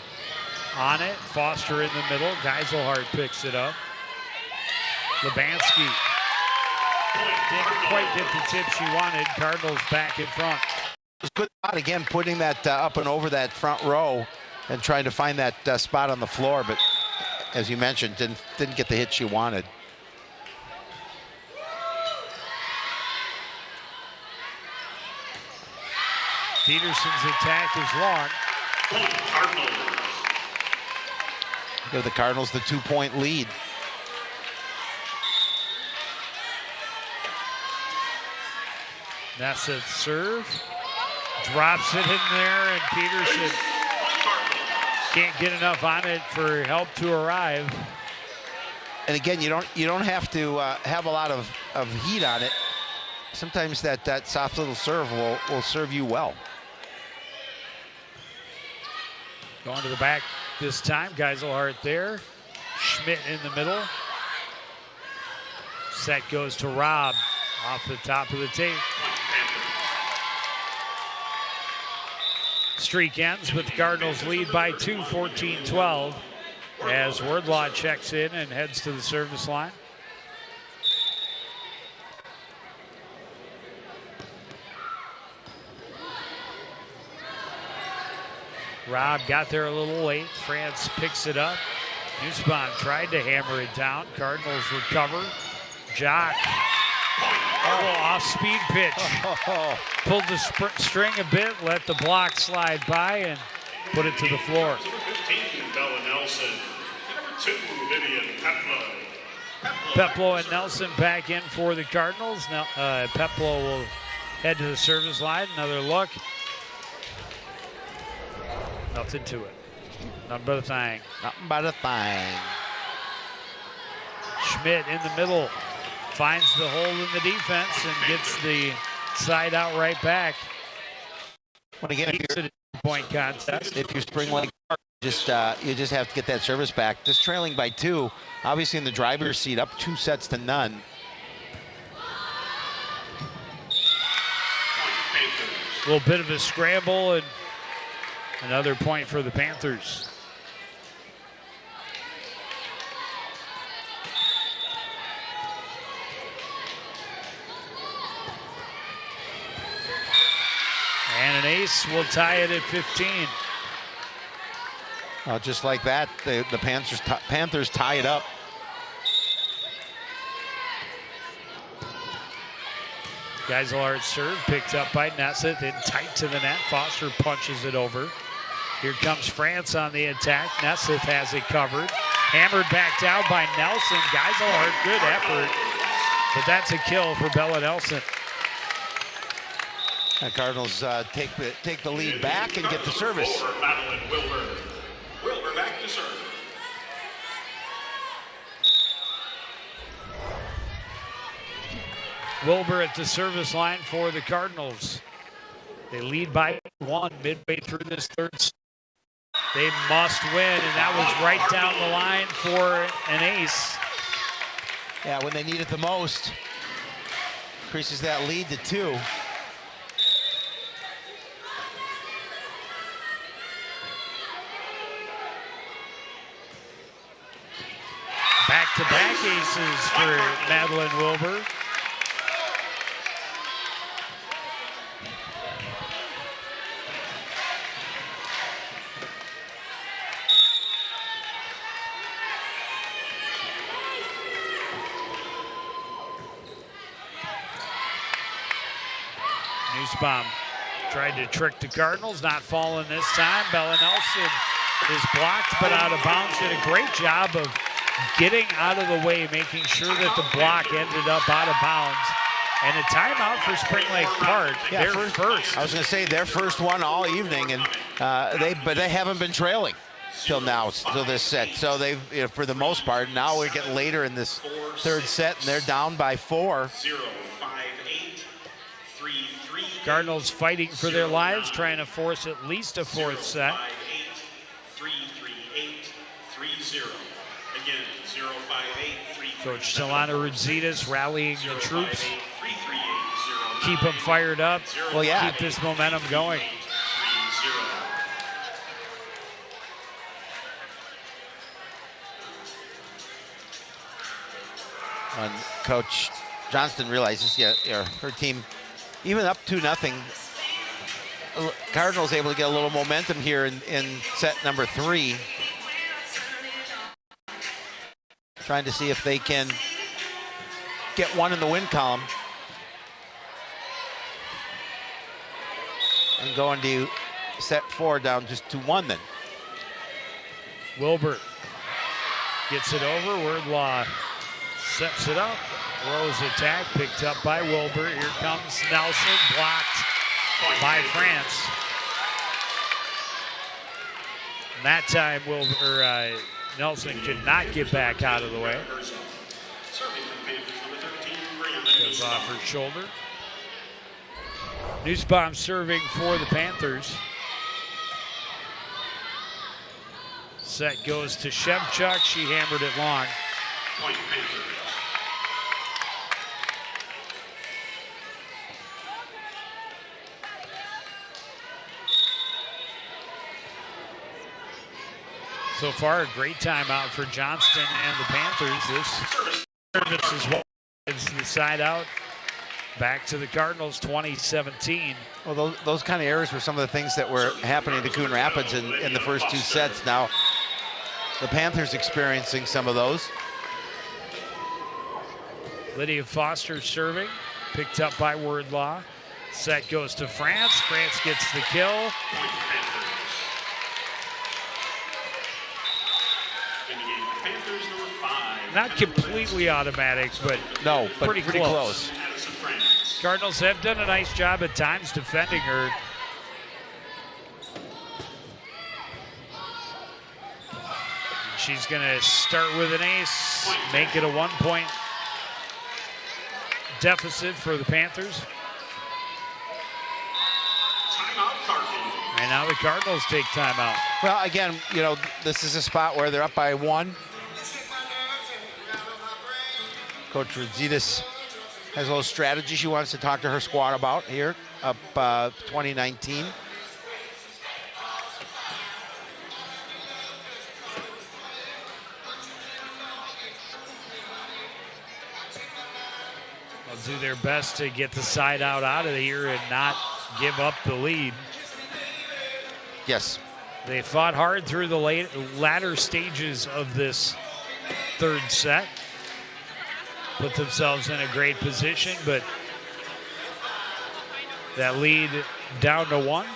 on it, Foster in the middle, Geiselhardt picks it up. Lebansky didn't quite get the tip she wanted. Cardinals back in front. It was good spot again, putting that up and over that front row and trying to find that spot on the floor, but as you mentioned, didn't get the hit she wanted. Peterson's attack is long. Give the Cardinals the 2-point lead. Nessa serve, drops it in there, and Peterson can't get enough on it for help to arrive. And again, you don't have to have a lot of heat on it. Sometimes that soft little serve will serve you well. Going to the back this time, Geiselhardt there. Schmidt in the middle. Set goes to Rob off the top of the tape. Streak ends with the Cardinals lead by 2, 14-12, as Wardlaw checks in and heads to the service line. Rob got there a little late. France picks it up. Nussbaum tried to hammer it down. Cardinals recover. Jock. Oh, off-speed pitch. Pulled the string a bit, let the block slide by, and put it to the floor. Number 15, Bella Nelson. Number 2, Vivian Peplo. Peplo and Nelson back in for the Cardinals. Now Peplo will head to the service line. Another look. Nothing to it. Nothing but a thing. Nothing but a thing. Schmidt in the middle. Finds the hole in the defense and gets the side out right back. Well, again, Keeps it a point contest. if you spring like you just have to get that service back. Just trailing by 2, obviously in the driver's seat, up 2 sets to none. A little bit of a scramble and another point for the Panthers. And an ace will tie it at 15. Just like that, the Panthers tie it up. Geiselhart's serve picked up by Nesseth, then tight to the net. Foster punches it over. Here comes France on the attack. Nesseth has it covered. Hammered back down by Nelson. Geiselhart, good effort. But that's a kill for Bella Nelson. The Cardinals take the lead back and get the service. Over Madeline Wilbur. Wilbur back to serve. Wilbur at the service line for the Cardinals. They lead by 1 midway through this third. They must win, and that was right down the line for an ace. Yeah, when they need it the most. Increases that lead to 2. Back-to-back aces for Madeline Wilbur. Nussbaum tried to trick the Cardinals, not falling this time. Bella Nelson is blocked but out of bounds. Did a great job of getting out of the way, making sure that the block ended up out of bounds. And a timeout for Spring Lake Park. Yeah, their first. I was going to say their first one all evening, and they haven't been trailing till now, till this set. So they've, for the most part, now we're getting later in this third set, and they're down by 4. 0-5-8-3-3. Cardinals fighting for their lives, trying to force at least a fourth set. 3-3-8-3-0. Again, 0-5-8-3-3. Coach Solana Rudzitas rallying the troops. 3-3-8-0. Keep them fired up. Well, yeah. Keep this momentum going. 3-0. And Coach Johnston realizes, her team, even up 2-0, Cardinals able to get a little momentum here in set number 3. Trying to see if they can get one in the win column. And go into set 4 down just 2-1 then. Wilbur gets it over. Wordlaw sets it up. Rose attack picked up by Wilbur. Here comes Nelson, blocked by France. And that time Nelson could not get back out of the way. Goes off her shoulder. Nussbaum serving for the Panthers. Set goes to Shevchuk. She hammered it long. Point Panthers. So far, a great timeout for Johnston and the Panthers. This service is what is the side out Back to the Cardinals, 2017. Well, those kind of errors were some of the things that were happening to Coon Rapids in the first 2 sets. Now, the Panthers experiencing some of those. Lydia Foster serving, picked up by Wordlaw. Set goes to France. France gets the kill. Not completely automatic, but no, but pretty close. Cardinals have done a nice job at times defending her. She's going to start with an ace, make it a 1-point deficit for the Panthers. And now the Cardinals take timeout. Well, again, you know, this is a spot where they're up by 1. Coach Rosita's has a little strategy she wants to talk to her squad about here, up 2019. They'll do their best to get the side out of here and not give up the lead. Yes. They fought hard through the latter stages of this third set. Put themselves in a great position, but that lead down to 1.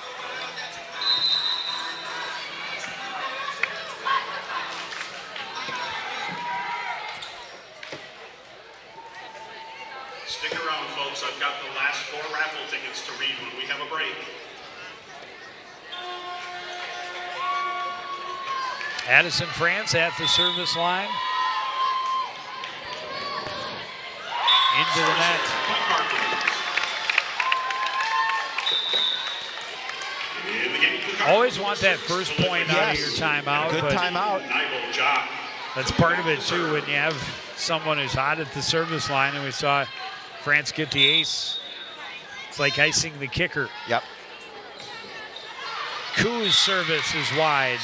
Stick around, folks. I've got the last 4 raffle tickets to read when we have a break. Addison France at the service line. Into the net. Always want that first point out of your timeout. Good timeout. That's part of it, too, when you have someone who's hot at the service line, and we saw France get the ace. It's like icing the kicker. Yep. Coon's service is wide.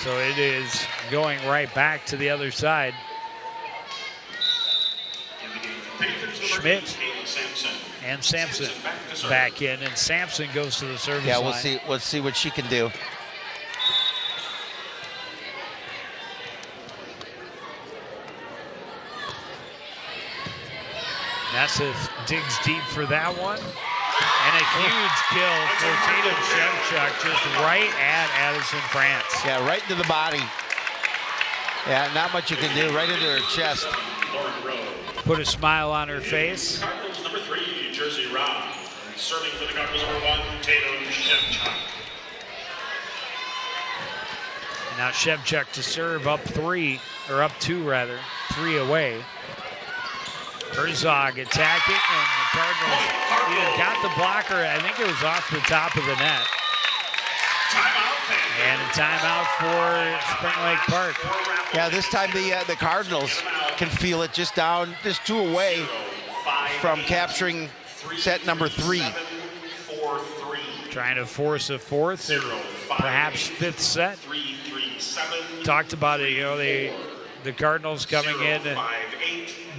So it is going right back to the other side. Schmidt and Sampson back in, and Sampson goes to the service line. Yeah, we'll see what she can do. Nassif digs deep for that one. And a huge kill for Tatum Shevchuk, just right at Addison France. Yeah, right into the body. Yeah, not much you can do, right into her chest. Put a smile on her face. Cardinals number 3, Jersey Rob. Serving for the Cardinals number 1, Tatum Shevchuk. Now Shevchuk to serve up 3, or up 2 rather, 3 away. Herzog attacking, and the Cardinals either got the blocker, I think it was off the top of the net. And a timeout for Spring Lake Park. Yeah, this time the Cardinals can feel it just 2 away from capturing set number 3. Trying to force a 4th and perhaps 5th set. Talked about it, you know, the Cardinals coming in and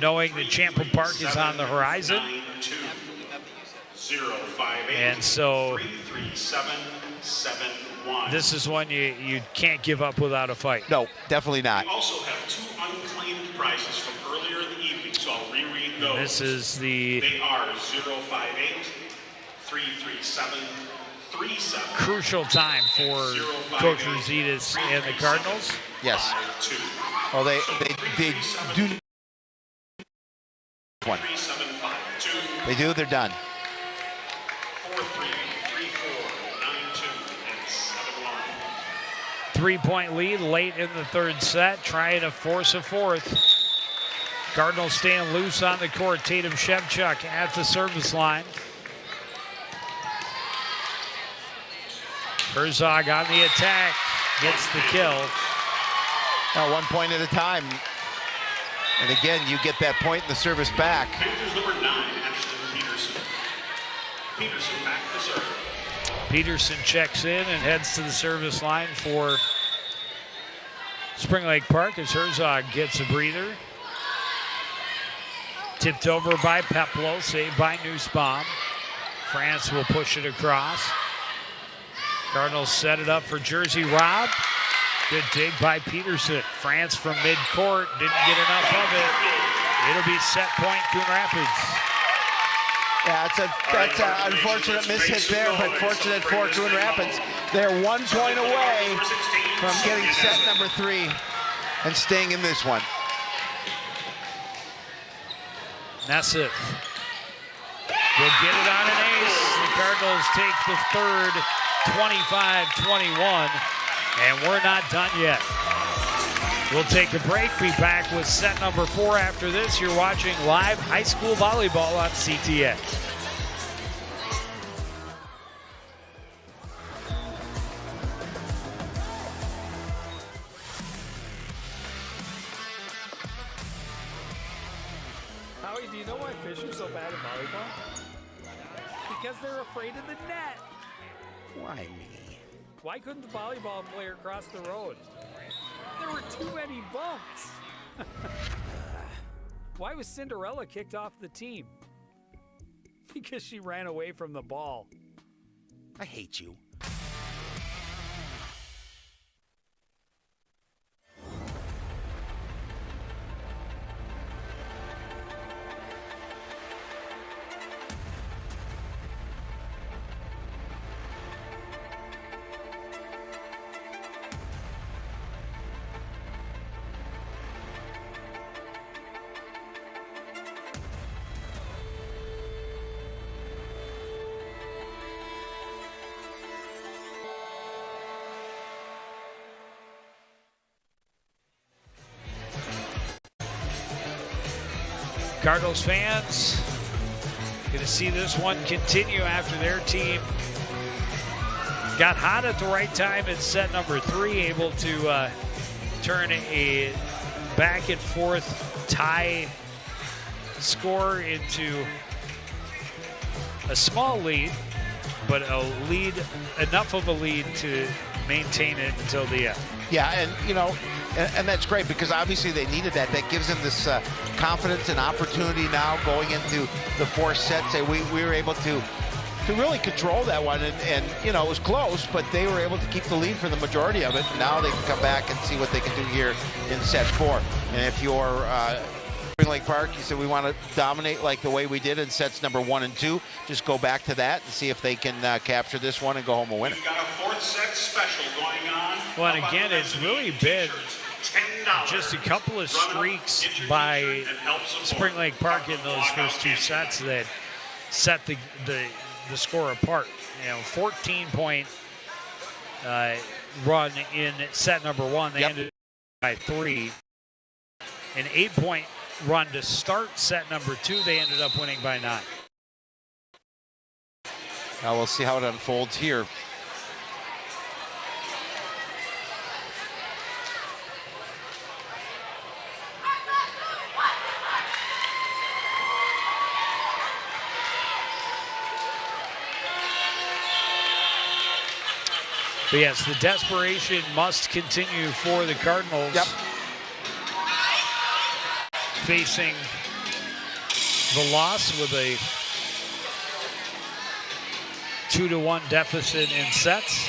knowing that Champlin Park is on the horizon. And so this is one you can't give up without a fight. No, definitely not. We also have 2 unclaimed prizes from earlier in the evening, so I'll reread those. This is the They are 058 337 37. crucial time for Coach Rosita's and the Cardinals. Yes. Well, they do. One. They do. They're done. 4-3, 3-4, 9-2, and 7-1. 3-point lead late in the third set, trying to force a 4th. Cardinals staying loose on the court. Tatum Shevchuk at the service line. Herzog on the attack, gets the kill. Now 1 point at a time. And again, you get that point in the service back. Panthers number 9, Ashlyn Peterson. Peterson back to serve. Peterson checks in and heads to the service line for Spring Lake Park as Herzog gets a breather. Tipped over by Peplo, saved by Nussbaum. France will push it across. Cardinals set it up for Jersey Rob. Good dig by Peterson. France from midcourt, didn't get enough of it. It'll be set point Coon Rapids. Yeah, that's an unfortunate mishit there, but fortunate for Coon Rapids. They're 1 point away from getting set number 3 and staying in this one. Nesseth will get it on an ace. The Cardinals take the third, 25-21, and we're not done yet. We'll take a break, be back with set number 4 after this. You're watching live high school volleyball on CTN. Howie, do you know why fish are so bad at volleyball? Because they're afraid of the net. Why me? Why couldn't the volleyball player cross the road? There were too many bumps. Why was Cinderella kicked off the team? Because she ran away from the ball. I hate you. Cardinals fans going to see this one continue after their team got hot at the right time in set number 3, able to turn a back and forth tie score into a small lead, but a lead, enough of a lead to maintain it until the end. Yeah, and you know, and that's great because obviously they needed that. That gives them this confidence and opportunity now going into the 4th set. Say we were able to really control that one, and you know, it was close, but they were able to keep the lead for the majority of it. Now they can come back and see what they can do here in set 4. And if you're Spring Lake Park, you said we want to dominate like the way we did in sets number 1 and 2. Just go back to that and see if they can capture this one and go home a winner. We've got a 4th set special going on. Well, and again, it's really been just a couple of streaks by Spring Lake Park in those first 2 sets that set the score apart. You know, 14-point run in set number 1. They ended by 3. An 8-point run to start set number 2. They ended up winning by 9. Now we'll see how it unfolds here. But yes, the desperation must continue for the Cardinals. Yep. Facing the loss with a 2-1 deficit in sets.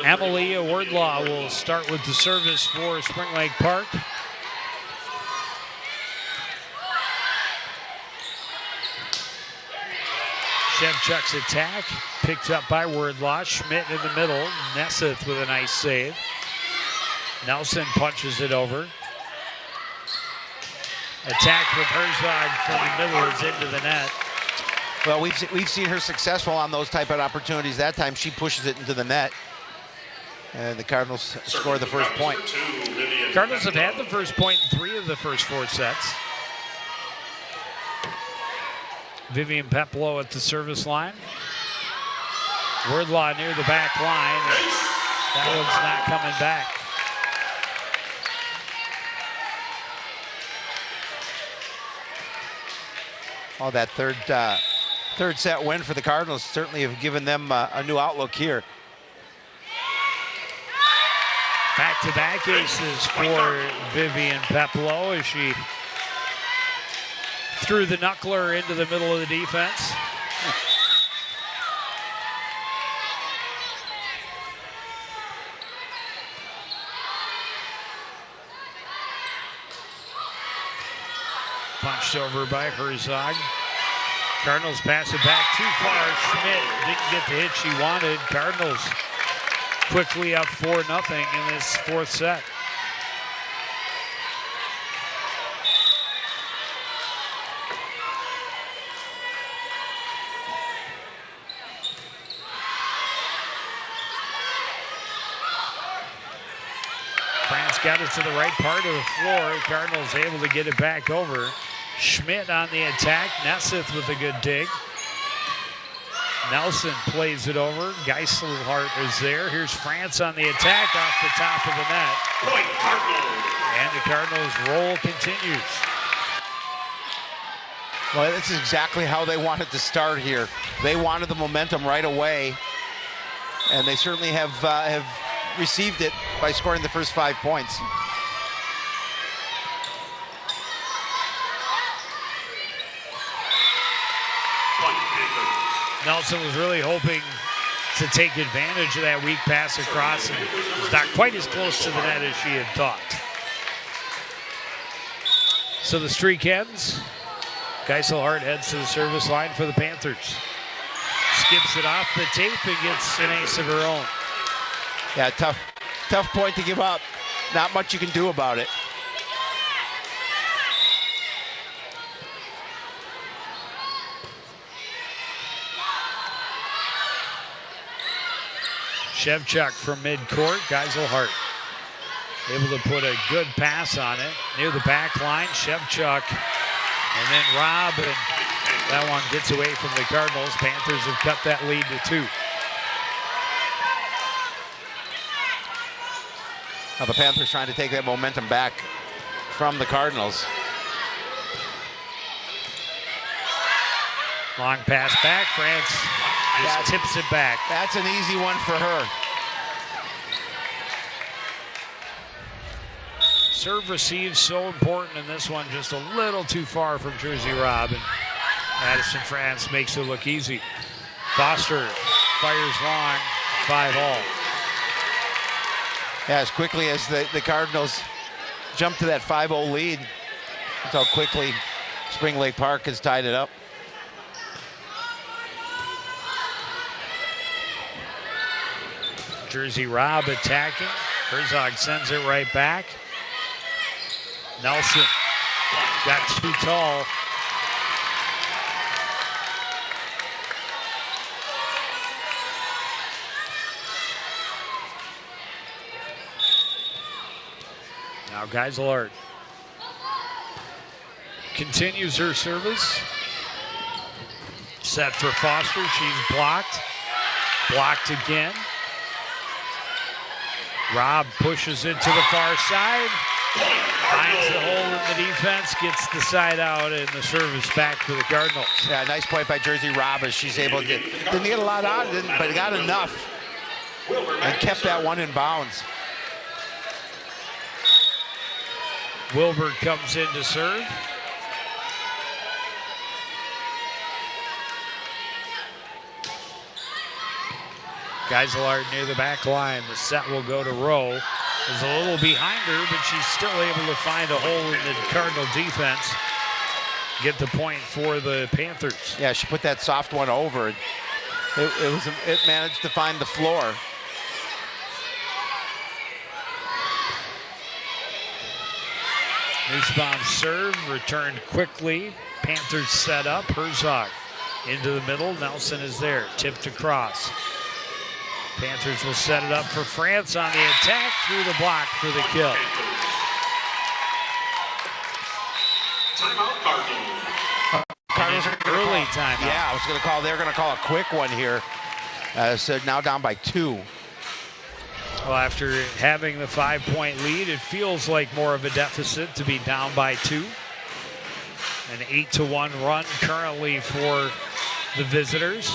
Amalia Wardlaw will start with the service for Spring Lake Park. Shevchuk's attack picked up by Wardlaw. Schmidt in the middle. Nesseth with a nice save. Nelson punches it over. Attack from Herzog from the middle is into the net. Well, we've seen her successful on those type of opportunities. That time she pushes it into the net. And the Cardinals score the first point. Cardinals have had the first point in 3 of the first 4 sets. Vivian Peplow at the service line. Wordlaw near the back line. That one's not coming back. Oh, that third set win for the Cardinals certainly have given them a new outlook here. Back-to-back aces for Vivian Peplow as she threw the knuckler into the middle of the defense. Punched over by Herzog. Cardinals pass it back too far. Schmidt didn't get the hit she wanted. Cardinals quickly up 4-0 in this fourth set. France got it to the right part of the floor. Cardinals able to get it back over. Schmidt on the attack. Nesseth with a good dig. Nelson plays it over. Geiselhart is there. Here's France on the attack off the top of the net. And the Cardinals' roll continues. Well, this is exactly how they wanted to start here. They wanted the momentum right away, and they certainly have received it by scoring the first 5 points. Nelson was really hoping to take advantage of that weak pass across and was not quite as close to the net as she had thought. So the streak ends. Geiselhart heads to the service line for the Panthers. Skips it off the tape and gets an ace of her own. Yeah, tough point to give up. Not much you can do about it. Shevchuk from midcourt. Geiselhart able to put a good pass on it near the back line. Shevchuk and then Robb, and that one gets away from the Cardinals. Panthers have cut that lead to 2. Now the Panthers trying to take that momentum back from the Cardinals. Long pass back. France just tips it back. That's an easy one for her. Serve receive so important in this one, just a little too far from Jersey Robb, and Madison France makes it look easy. Foster fires long, 5-all. Yeah, as quickly as the Cardinals jump to that 5-0 lead, that's how quickly Spring Lake Park has tied it up. Jersey Robb attacking. Herzog sends it right back. Nelson got too tall. Now Geiselhart continues her service. Set for Foster. She's blocked. Blocked again. Robb pushes it to the far side. Finds the hole in the defense, gets the side out, and the service back for the Cardinals. Yeah, nice point by Jersey Robb as she's able to didn't get a lot out of it, but got enough and kept that one in bounds. Wilbur comes in to serve. Geiselhart near the back line. The set will go to Rowe. Is a little behind her, but she's still able to find a hole in the Cardinal defense. Get the point for the Panthers. Yeah, she put that soft one over. It managed to find the floor. Nussbaum's serve returned quickly. Panthers set up. Herzog into the middle. Nelson is there. Tipped across. Panthers will set it up for France on the attack, through the block for the kill. Timeout, Cardinals. Cardinals are gonna early call, timeout. Yeah, I was going to call. They're going to call a quick one here. So now down by 2. Well, after having the 5-point lead, it feels like more of a deficit to be down by 2. An 8-1 run currently for the visitors.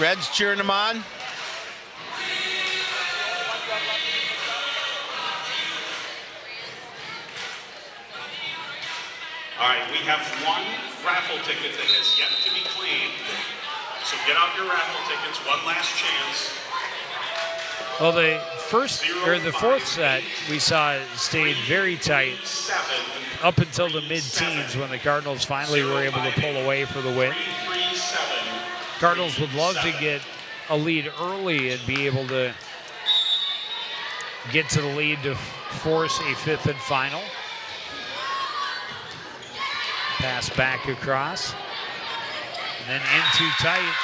Reds cheering them on. All right, we have one raffle ticket that has yet to be claimed. So get out your raffle tickets, one last chance. Well, the fourth set we saw stayed very tight up until the mid-teens when the Cardinals finally were able to pull away for the win. Cardinals would love to get a lead early and be able to get to the lead to force a 5th and final. Pass back across. And then in too tight.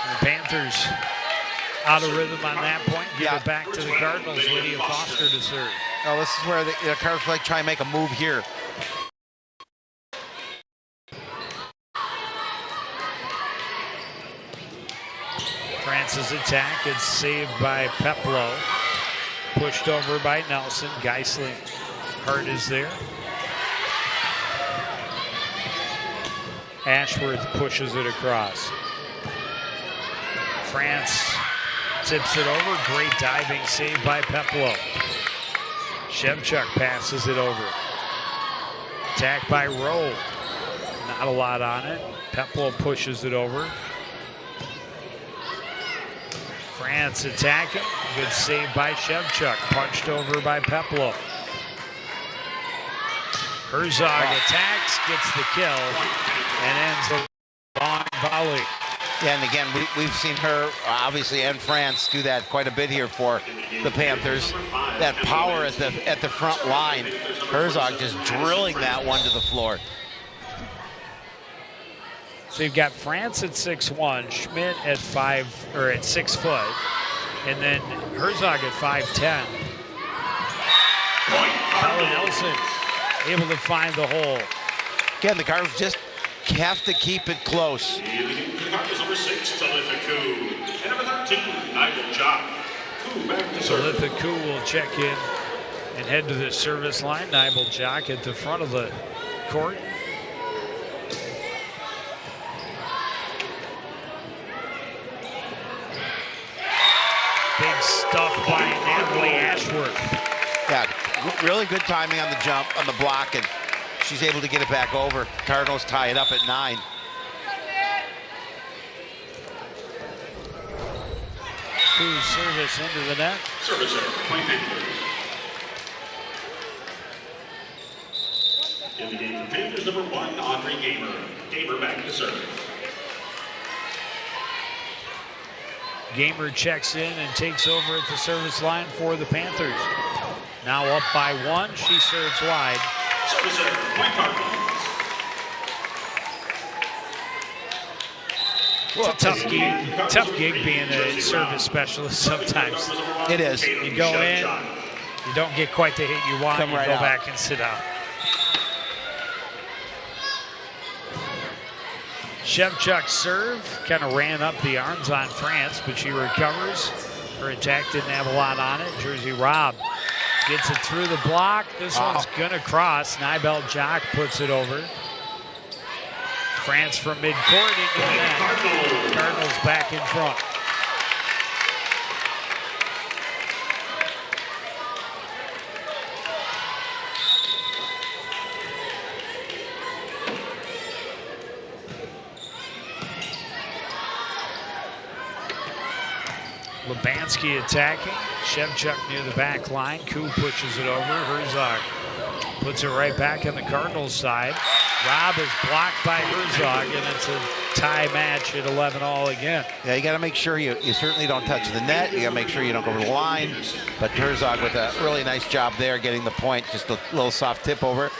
The Panthers out of rhythm on that point. Give it back to the Cardinals. Lydia Foster to serve. Oh, this is where the Cardinals like try and make a move here. France's attack. It's saved by Peplow. Pushed over by Nelson. Geisling Hart is there. Ashworth pushes it across. France tips it over. Great diving save by Peplow. Shevchuk passes it over. Attack by Rowe. Not a lot on it. Peplow pushes it over. France attacking. Good save by Shevchuk. Punched over by Peplow. Herzog attacks, gets the kill, and ends the long volley. Yeah, and again, we've seen her, obviously, and France do that quite a bit here for the Panthers. That power at the front line. Herzog just drilling that one to the floor. So you've got France at 6'1", Schmidt at 6 foot, and then Herzog at 5'10". Helen Nelson able to find the hole. Again, the Cardinals just have to keep it close. The Cardinals number 6, Talitha Coon. And number 13, Nigel Jock. Coon back to serve. Talitha Coon will check in and head to the service line. Nibel Jock at the front of the court. Big stuff by Natalie Ashworth. Yeah, really good timing on the jump, on the block, and she's able to get it back over. Cardinals tie it up at 9. Coon service into the net. Service error, point Panthers. In the game for Panthers, number 1, Audrey Gamer. Gamer back to serve. Gamer checks in and takes over at the service line for the Panthers. Now up by 1, she serves wide. Service error, point Cardinals. It's a tough gig being a service specialist sometimes. It is. You go in, you don't get quite the hit you want, Come you right go out. back and sit down. Shevchuk serve, kind of ran up the arms on France, but she recovers. Her attack didn't have a lot on it. Jersey Robb gets it through the block. This one's gonna cross. Nibel Jock puts it over. France from midcourt into the net. Cardinals back in front. Lubanski attacking. Shevchuk near the back line. Koo pushes it over. Herzog puts it right back on the Cardinals side. Robb is blocked by Herzog, and it's a tie match at 11-all again. Yeah, you got to make sure you certainly don't touch the net. You got to make sure you don't go over the line. But Herzog with a really nice job there, getting the point. Just a little soft tip over.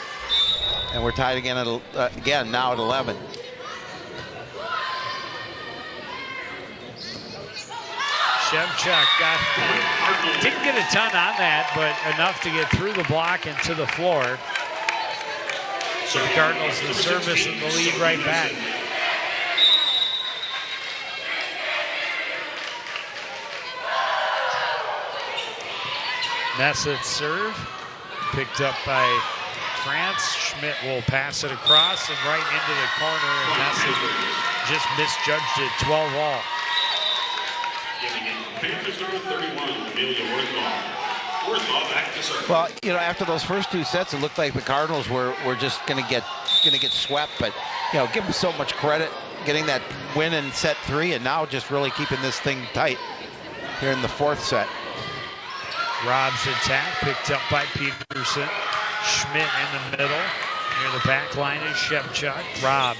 And we're tied again at now at 11. Shevchuk didn't get a ton on that, but enough to get through the block and to the floor. So the Cardinals the service and the lead right back. Nesseth serve, picked up by France. Schmidt will pass it across and right into the corner, and Nesseth just misjudged it, 12 all. Panthers number 31, Amelia Worthall. Worthall back to serve. Well, you know, after those first two sets, it looked like the Cardinals were just going to get swept. But you know, give them so much credit getting that win in set 3, and now just really keeping this thing tight here in the 4th set. Rob's attack picked up by Peterson. Schmidt in the middle. Near the back line is Shevchuk. Rob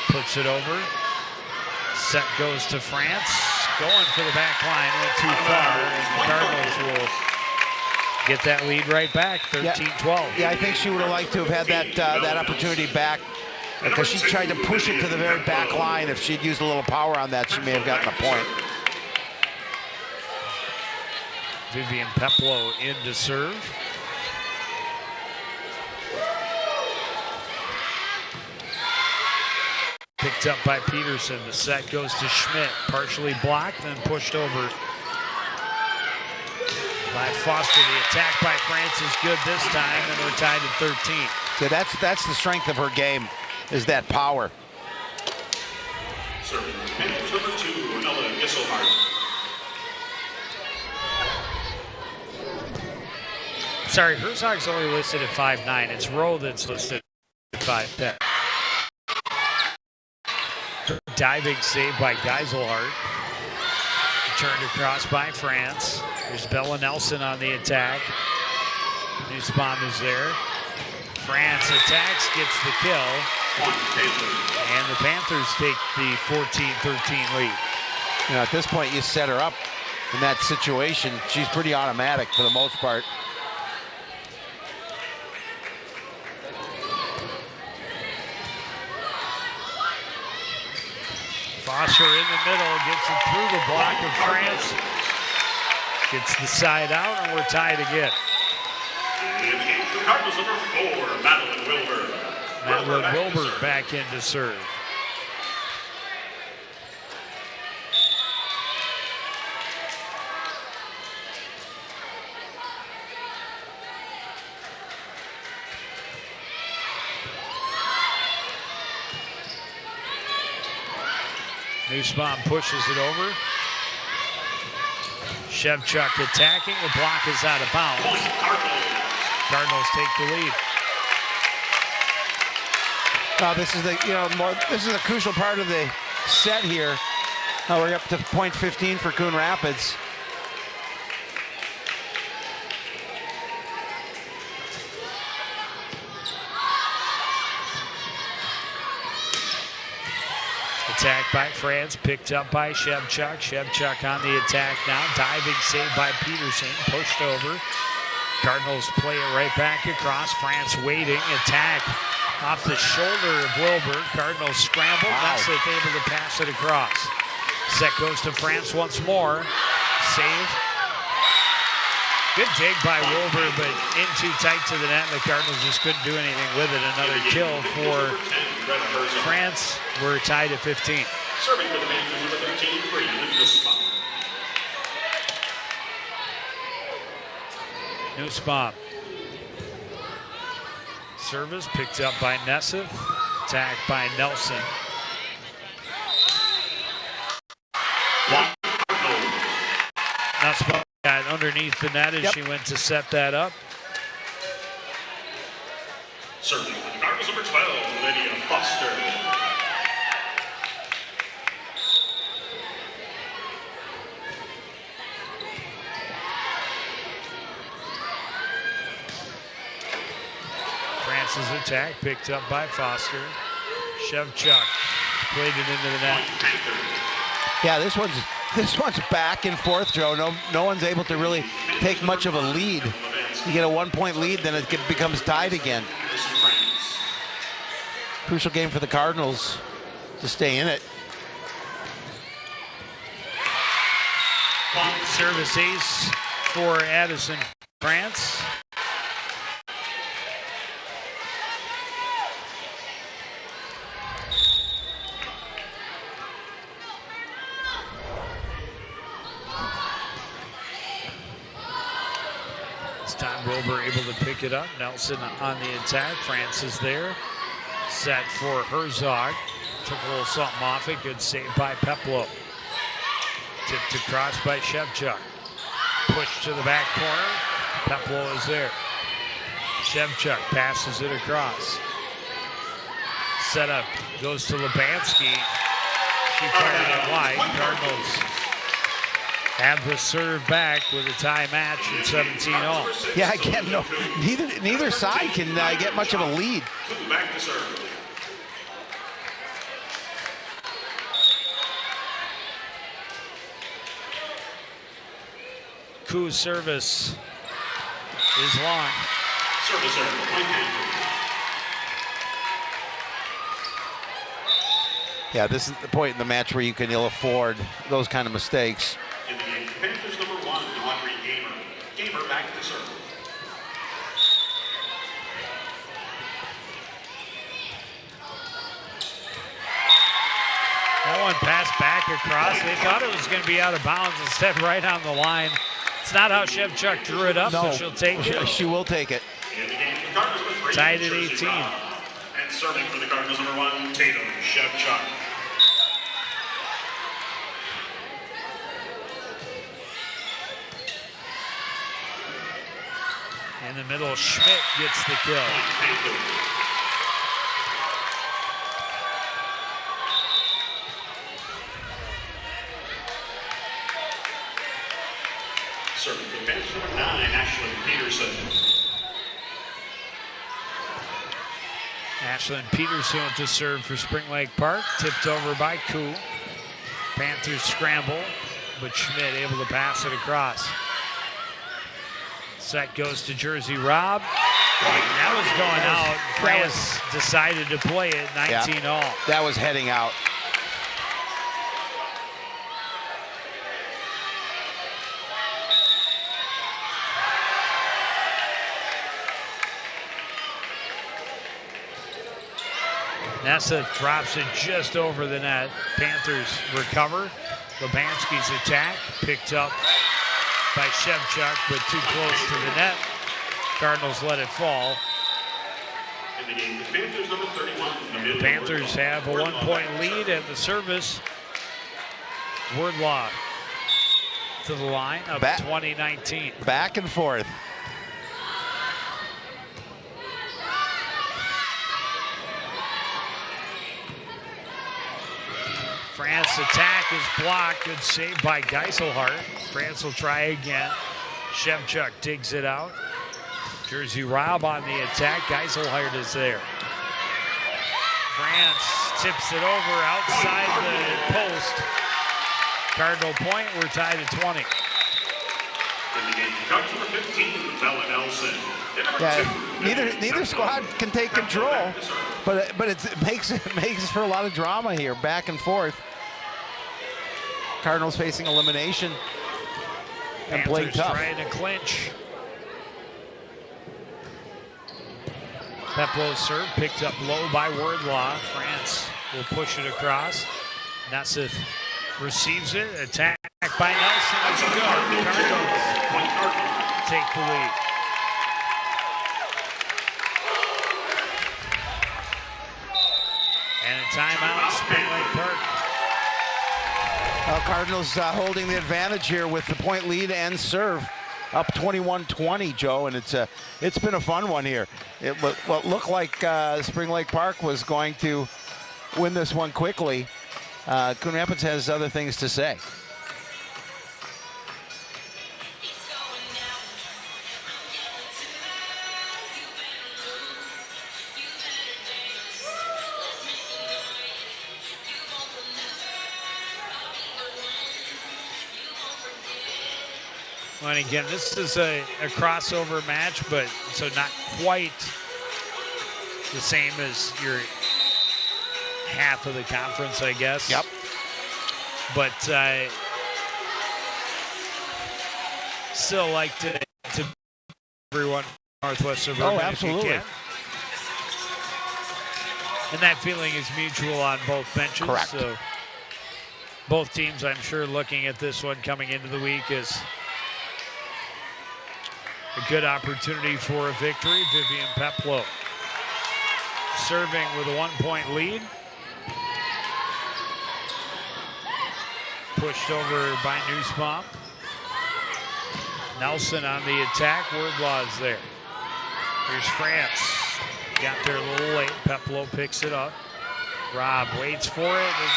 puts it over. Set goes to France. Going for the back line, went too far, and the Cardinals will get that lead right back, 13-12. Yeah, I think she would have liked to have had that opportunity back, because she tried to push it to the very back line. If she'd used a little power on that, she may have gotten a point. Vivian Peplow in to serve. Picked up by Peterson. The set goes to Schmidt. Partially blocked, then pushed over by Foster. The attack by France is good this time, and we're tied at 13. So that's the strength of her game, is that power. Serving Panthers number 2, Ella Gisselhart. Sorry, Herzog's only listed at 5'9". It's Rowe that's listed at 5'10". Diving save by Geiselhart. Turned across by France. There's Bella Nelson on the attack. Nussbaum is there. France attacks, gets the kill. And the Panthers take the 14-13 lead. You know, at this point, you set her up in that situation. She's pretty automatic for the most part. Foster in the middle, gets it through the block of France. Gets the side out, and we're tied again. In the game for Cardinals number 4, Madeline Wilbur. Madeline Wilbur back in to serve. Nussbaum pushes it over. Shevchuk attacking. The block is out of bounds. Cardinals take the lead. This is the crucial part of the set here. We're up to point 15 for Coon Rapids. Attack by France, picked up by Shevchuk. Shevchuk on the attack now. Diving save by Peterson, pushed over. Cardinals play it right back across. France waiting, attack off the shoulder of Wilbur. Cardinals scramble, Nesseth able to pass it across. Set goes to France once more. Save. Good dig by Wilbur, but in too tight to the net. The Cardinals just couldn't do anything with it. Another kill for France. We're tied at 15. Serving for the Panthers number 13, Brandon Nussbaum. Nussbaum. Service picked up by Nesseth. Attack by Nelson. Nussbaum got underneath the net as she went to set that up. Serving for the Cardinals number 12, Lydia Foster. France's attack picked up by Foster. Shevchuk played it into the net. Yeah, this one's back and forth, Joe. No one's able to really take much of a lead. You get a 1-point lead, then it becomes tied again. Crucial game for the Cardinals to stay in it. Service ace for Addison France. This time Wilbur able to pick it up. Nelson on the attack. France is there. Set for Herzog. Took a little something off it. Good save by Peplow. Tipped across by Shevchuk. Push to the back corner. Peplow is there. Shevchuk passes it across. Setup goes to Lubanski. She fired it wide. Cardinals have the serve back with a tie match at 17-all. Yeah, again, no, neither side can get much of a lead. Back to serve. Coon's service is long. Service error, point Panthers. Yeah, this is the point in the match where you can ill afford those kind of mistakes. In the game, Panthers number 1, Audrey Gamer. Gamer back to serve. That one passed back across. They thought it was going to be out of bounds. Instead, right on the line. It's not how Shevchuk drew it up, No, but she'll take it. She will take it. In the game, the Cardinals with 3. Tied at Jersey 18. Rob. And serving for the Cardinals number 1, Tatum Shevchuk. In the middle, Schmidt gets the kill. Point Panthers. Serving for the Panthers number 9, Ashlyn Peterson. Ashlyn Peterson to serve for Spring Lake Park. Tipped over by Coon. Panthers scramble, but Schmidt able to pass it across. Set goes to Jersey Rob. That was going out. France decided to play it 19-all. That was heading out. Nessa drops it just over the net. Panthers recover. Lubanski's attack picked up by Shevchuk, but too close to the net. Cardinals let it fall. In the game, the Panthers number 31. The Panthers have a 1-point lead at the service. Wardlaw to the line of 2019. Back and forth. France attack is blocked. Good save by Geiselhart. France will try again. Shevchuk digs it out. Jersey Rob on the attack. Geiselhart is there. France tips it over outside the post. Cardinal point. We're tied at 20. In the game, Cubs number 15, Bella Nelson. Yeah, neither squad can take control, but it makes for a lot of drama here, back and forth. Cardinals facing elimination and playing Panthers tough. trying to clinch. Peplow's serve picked up low by Wardlaw. France will push it across. Nassif receives it. Attack by Nelson. It's good. Cardinals take the lead. And a timeout, Spring Lake Park. Cardinals holding the advantage here with the point lead and serve, up 21-20, Joe, and it's been a fun one here. What looked like Spring Lake Park was going to win this one quickly. Coon Rapids has other things to say. And again, this is a crossover match, but so not quite the same as your half of the conference, I guess. Yep. But still like to everyone Northwest Suburban. Oh, absolutely. If you can. And that feeling is mutual on both benches. Correct. So both teams, I'm sure, looking at this one coming into the week as a good opportunity for a victory. Vivian Peplow serving with a 1-point lead. Pushed over by Nussbaum. Nelson on the attack. Wordlaw's there. Here's France. Got there a little late. Peplow picks it up. Robb waits for it. And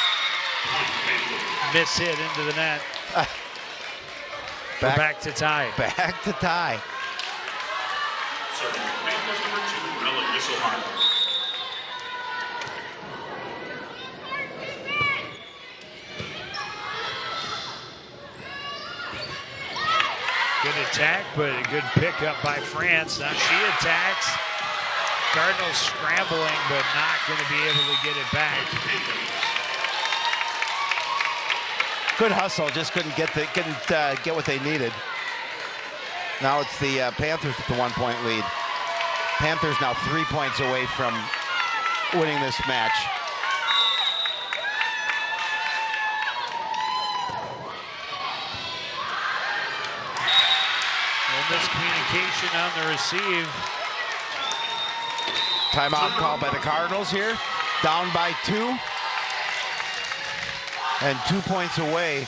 miss hit into the net. We're back to tie. Back to tie. Serving Panthers number 2, Mella Gisselhardt. Good attack, but a good pickup by France. Now she attacks. Cardinals scrambling, but not going to be able to get it back. Good hustle, just couldn't get what they needed. Now it's the Panthers with the 1-point lead. Panthers now 3 points away from winning this match. Miscommunication on the receive. Timeout called by the Cardinals here. Down by 2. And 2 points away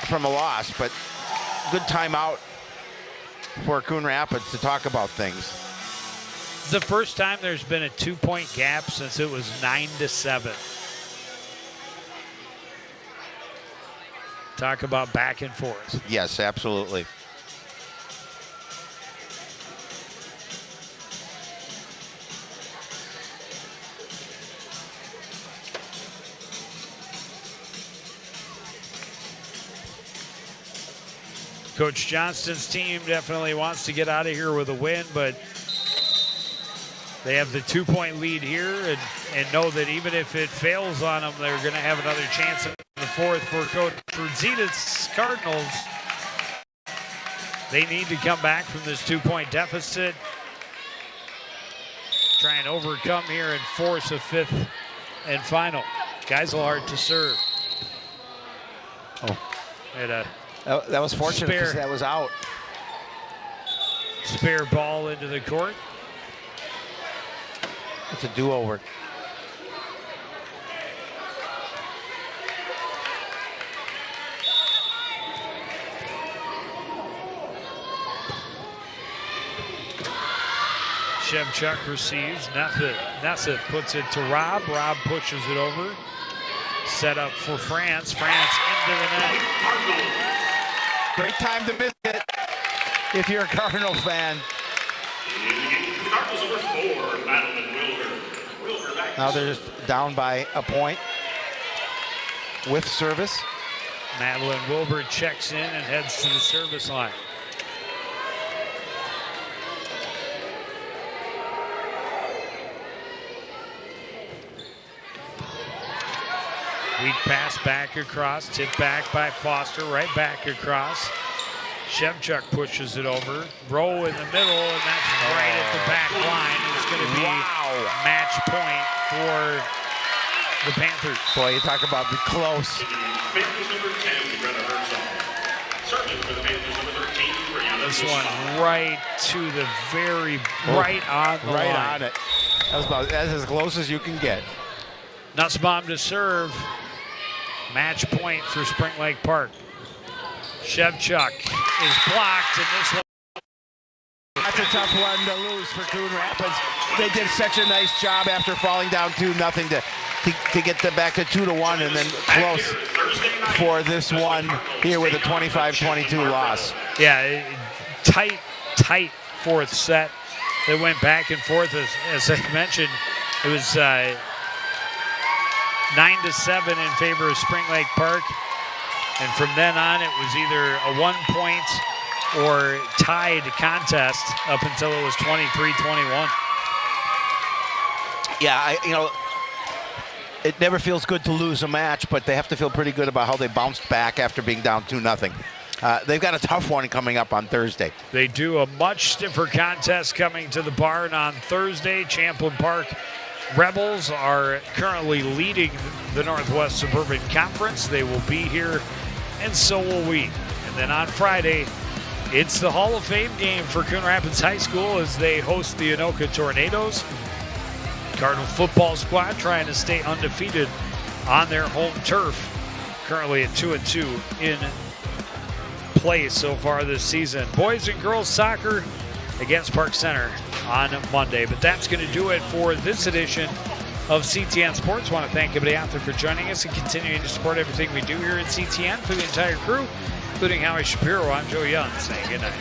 from a loss, but good timeout for Coon Rapids to talk about things. It's the first time there's been a 2-point gap since it was 9-7. Talk about back and forth. Yes, absolutely. Coach Johnston's team definitely wants to get out of here with a win, but they have the 2-point lead here and know that even if it fails on them, they're going to have another chance in the fourth. For Coach Rosita's Cardinals, they need to come back from this 2-point deficit, try and overcome here and force a fifth and final. Geiselhardt to serve. Oh. And a That was fortunate because that was out. spare ball into the court. It's a do-over. Shevchuk receives. Nessa puts it to Robb. Robb pushes it over. Set up for France. France into the net. Great time to miss it if you're a Cardinal fan. Cardinals number 4, Madeline Wilber. Wilber back Now they're just down by a point with service. Madeline Wilbur checks in and heads to the service line. Weak pass back across, tipped back by Foster, right back across. Shevchuk pushes it over. Rowe in the middle, and that's right at the back line. It's going to be match point for the Panthers. Boy, you talk about the close. Panthers number 10, Greta Herzog. Serving for the Panthers number 13, Brianna This Nussbaum. one right to the very, right on the Right line. on it. That's as close as you can get. Nussbaum to serve. Match point for Spring Lake Park. Shevchuk is blocked, and this one. That's a tough one to lose for Coon Rapids. They did such a nice job after falling down 2-0 to get back to 2-1 and then close for this one here with a 25-22 loss. Yeah, tight fourth set. They went back and forth. As I mentioned, it was 9-7 in favor of Spring Lake Park. And from then on, it was either a 1-point or tied contest up until it was 23-21. Yeah, it never feels good to lose a match, but they have to feel pretty good about how they bounced back after being down 2-0. They've got a tough one coming up on Thursday. They do a much stiffer contest coming to the barn on Thursday. Champlin Park Rebels are currently leading the Northwest Suburban Conference. They will be here, and so will we. And then on Friday, it's the Hall of Fame game for Coon Rapids High School as they host the Anoka Tornadoes. Cardinal football squad trying to stay undefeated on their home turf. Currently at 2-2 in play so far this season. Boys and girls soccer against Park Center on Monday. But that's going to do it for this edition of CTN Sports. I want to thank everybody out there for joining us and continuing to support everything we do here at CTN. For the entire crew, including Howie Shapiro, I'm Joe Young saying good night.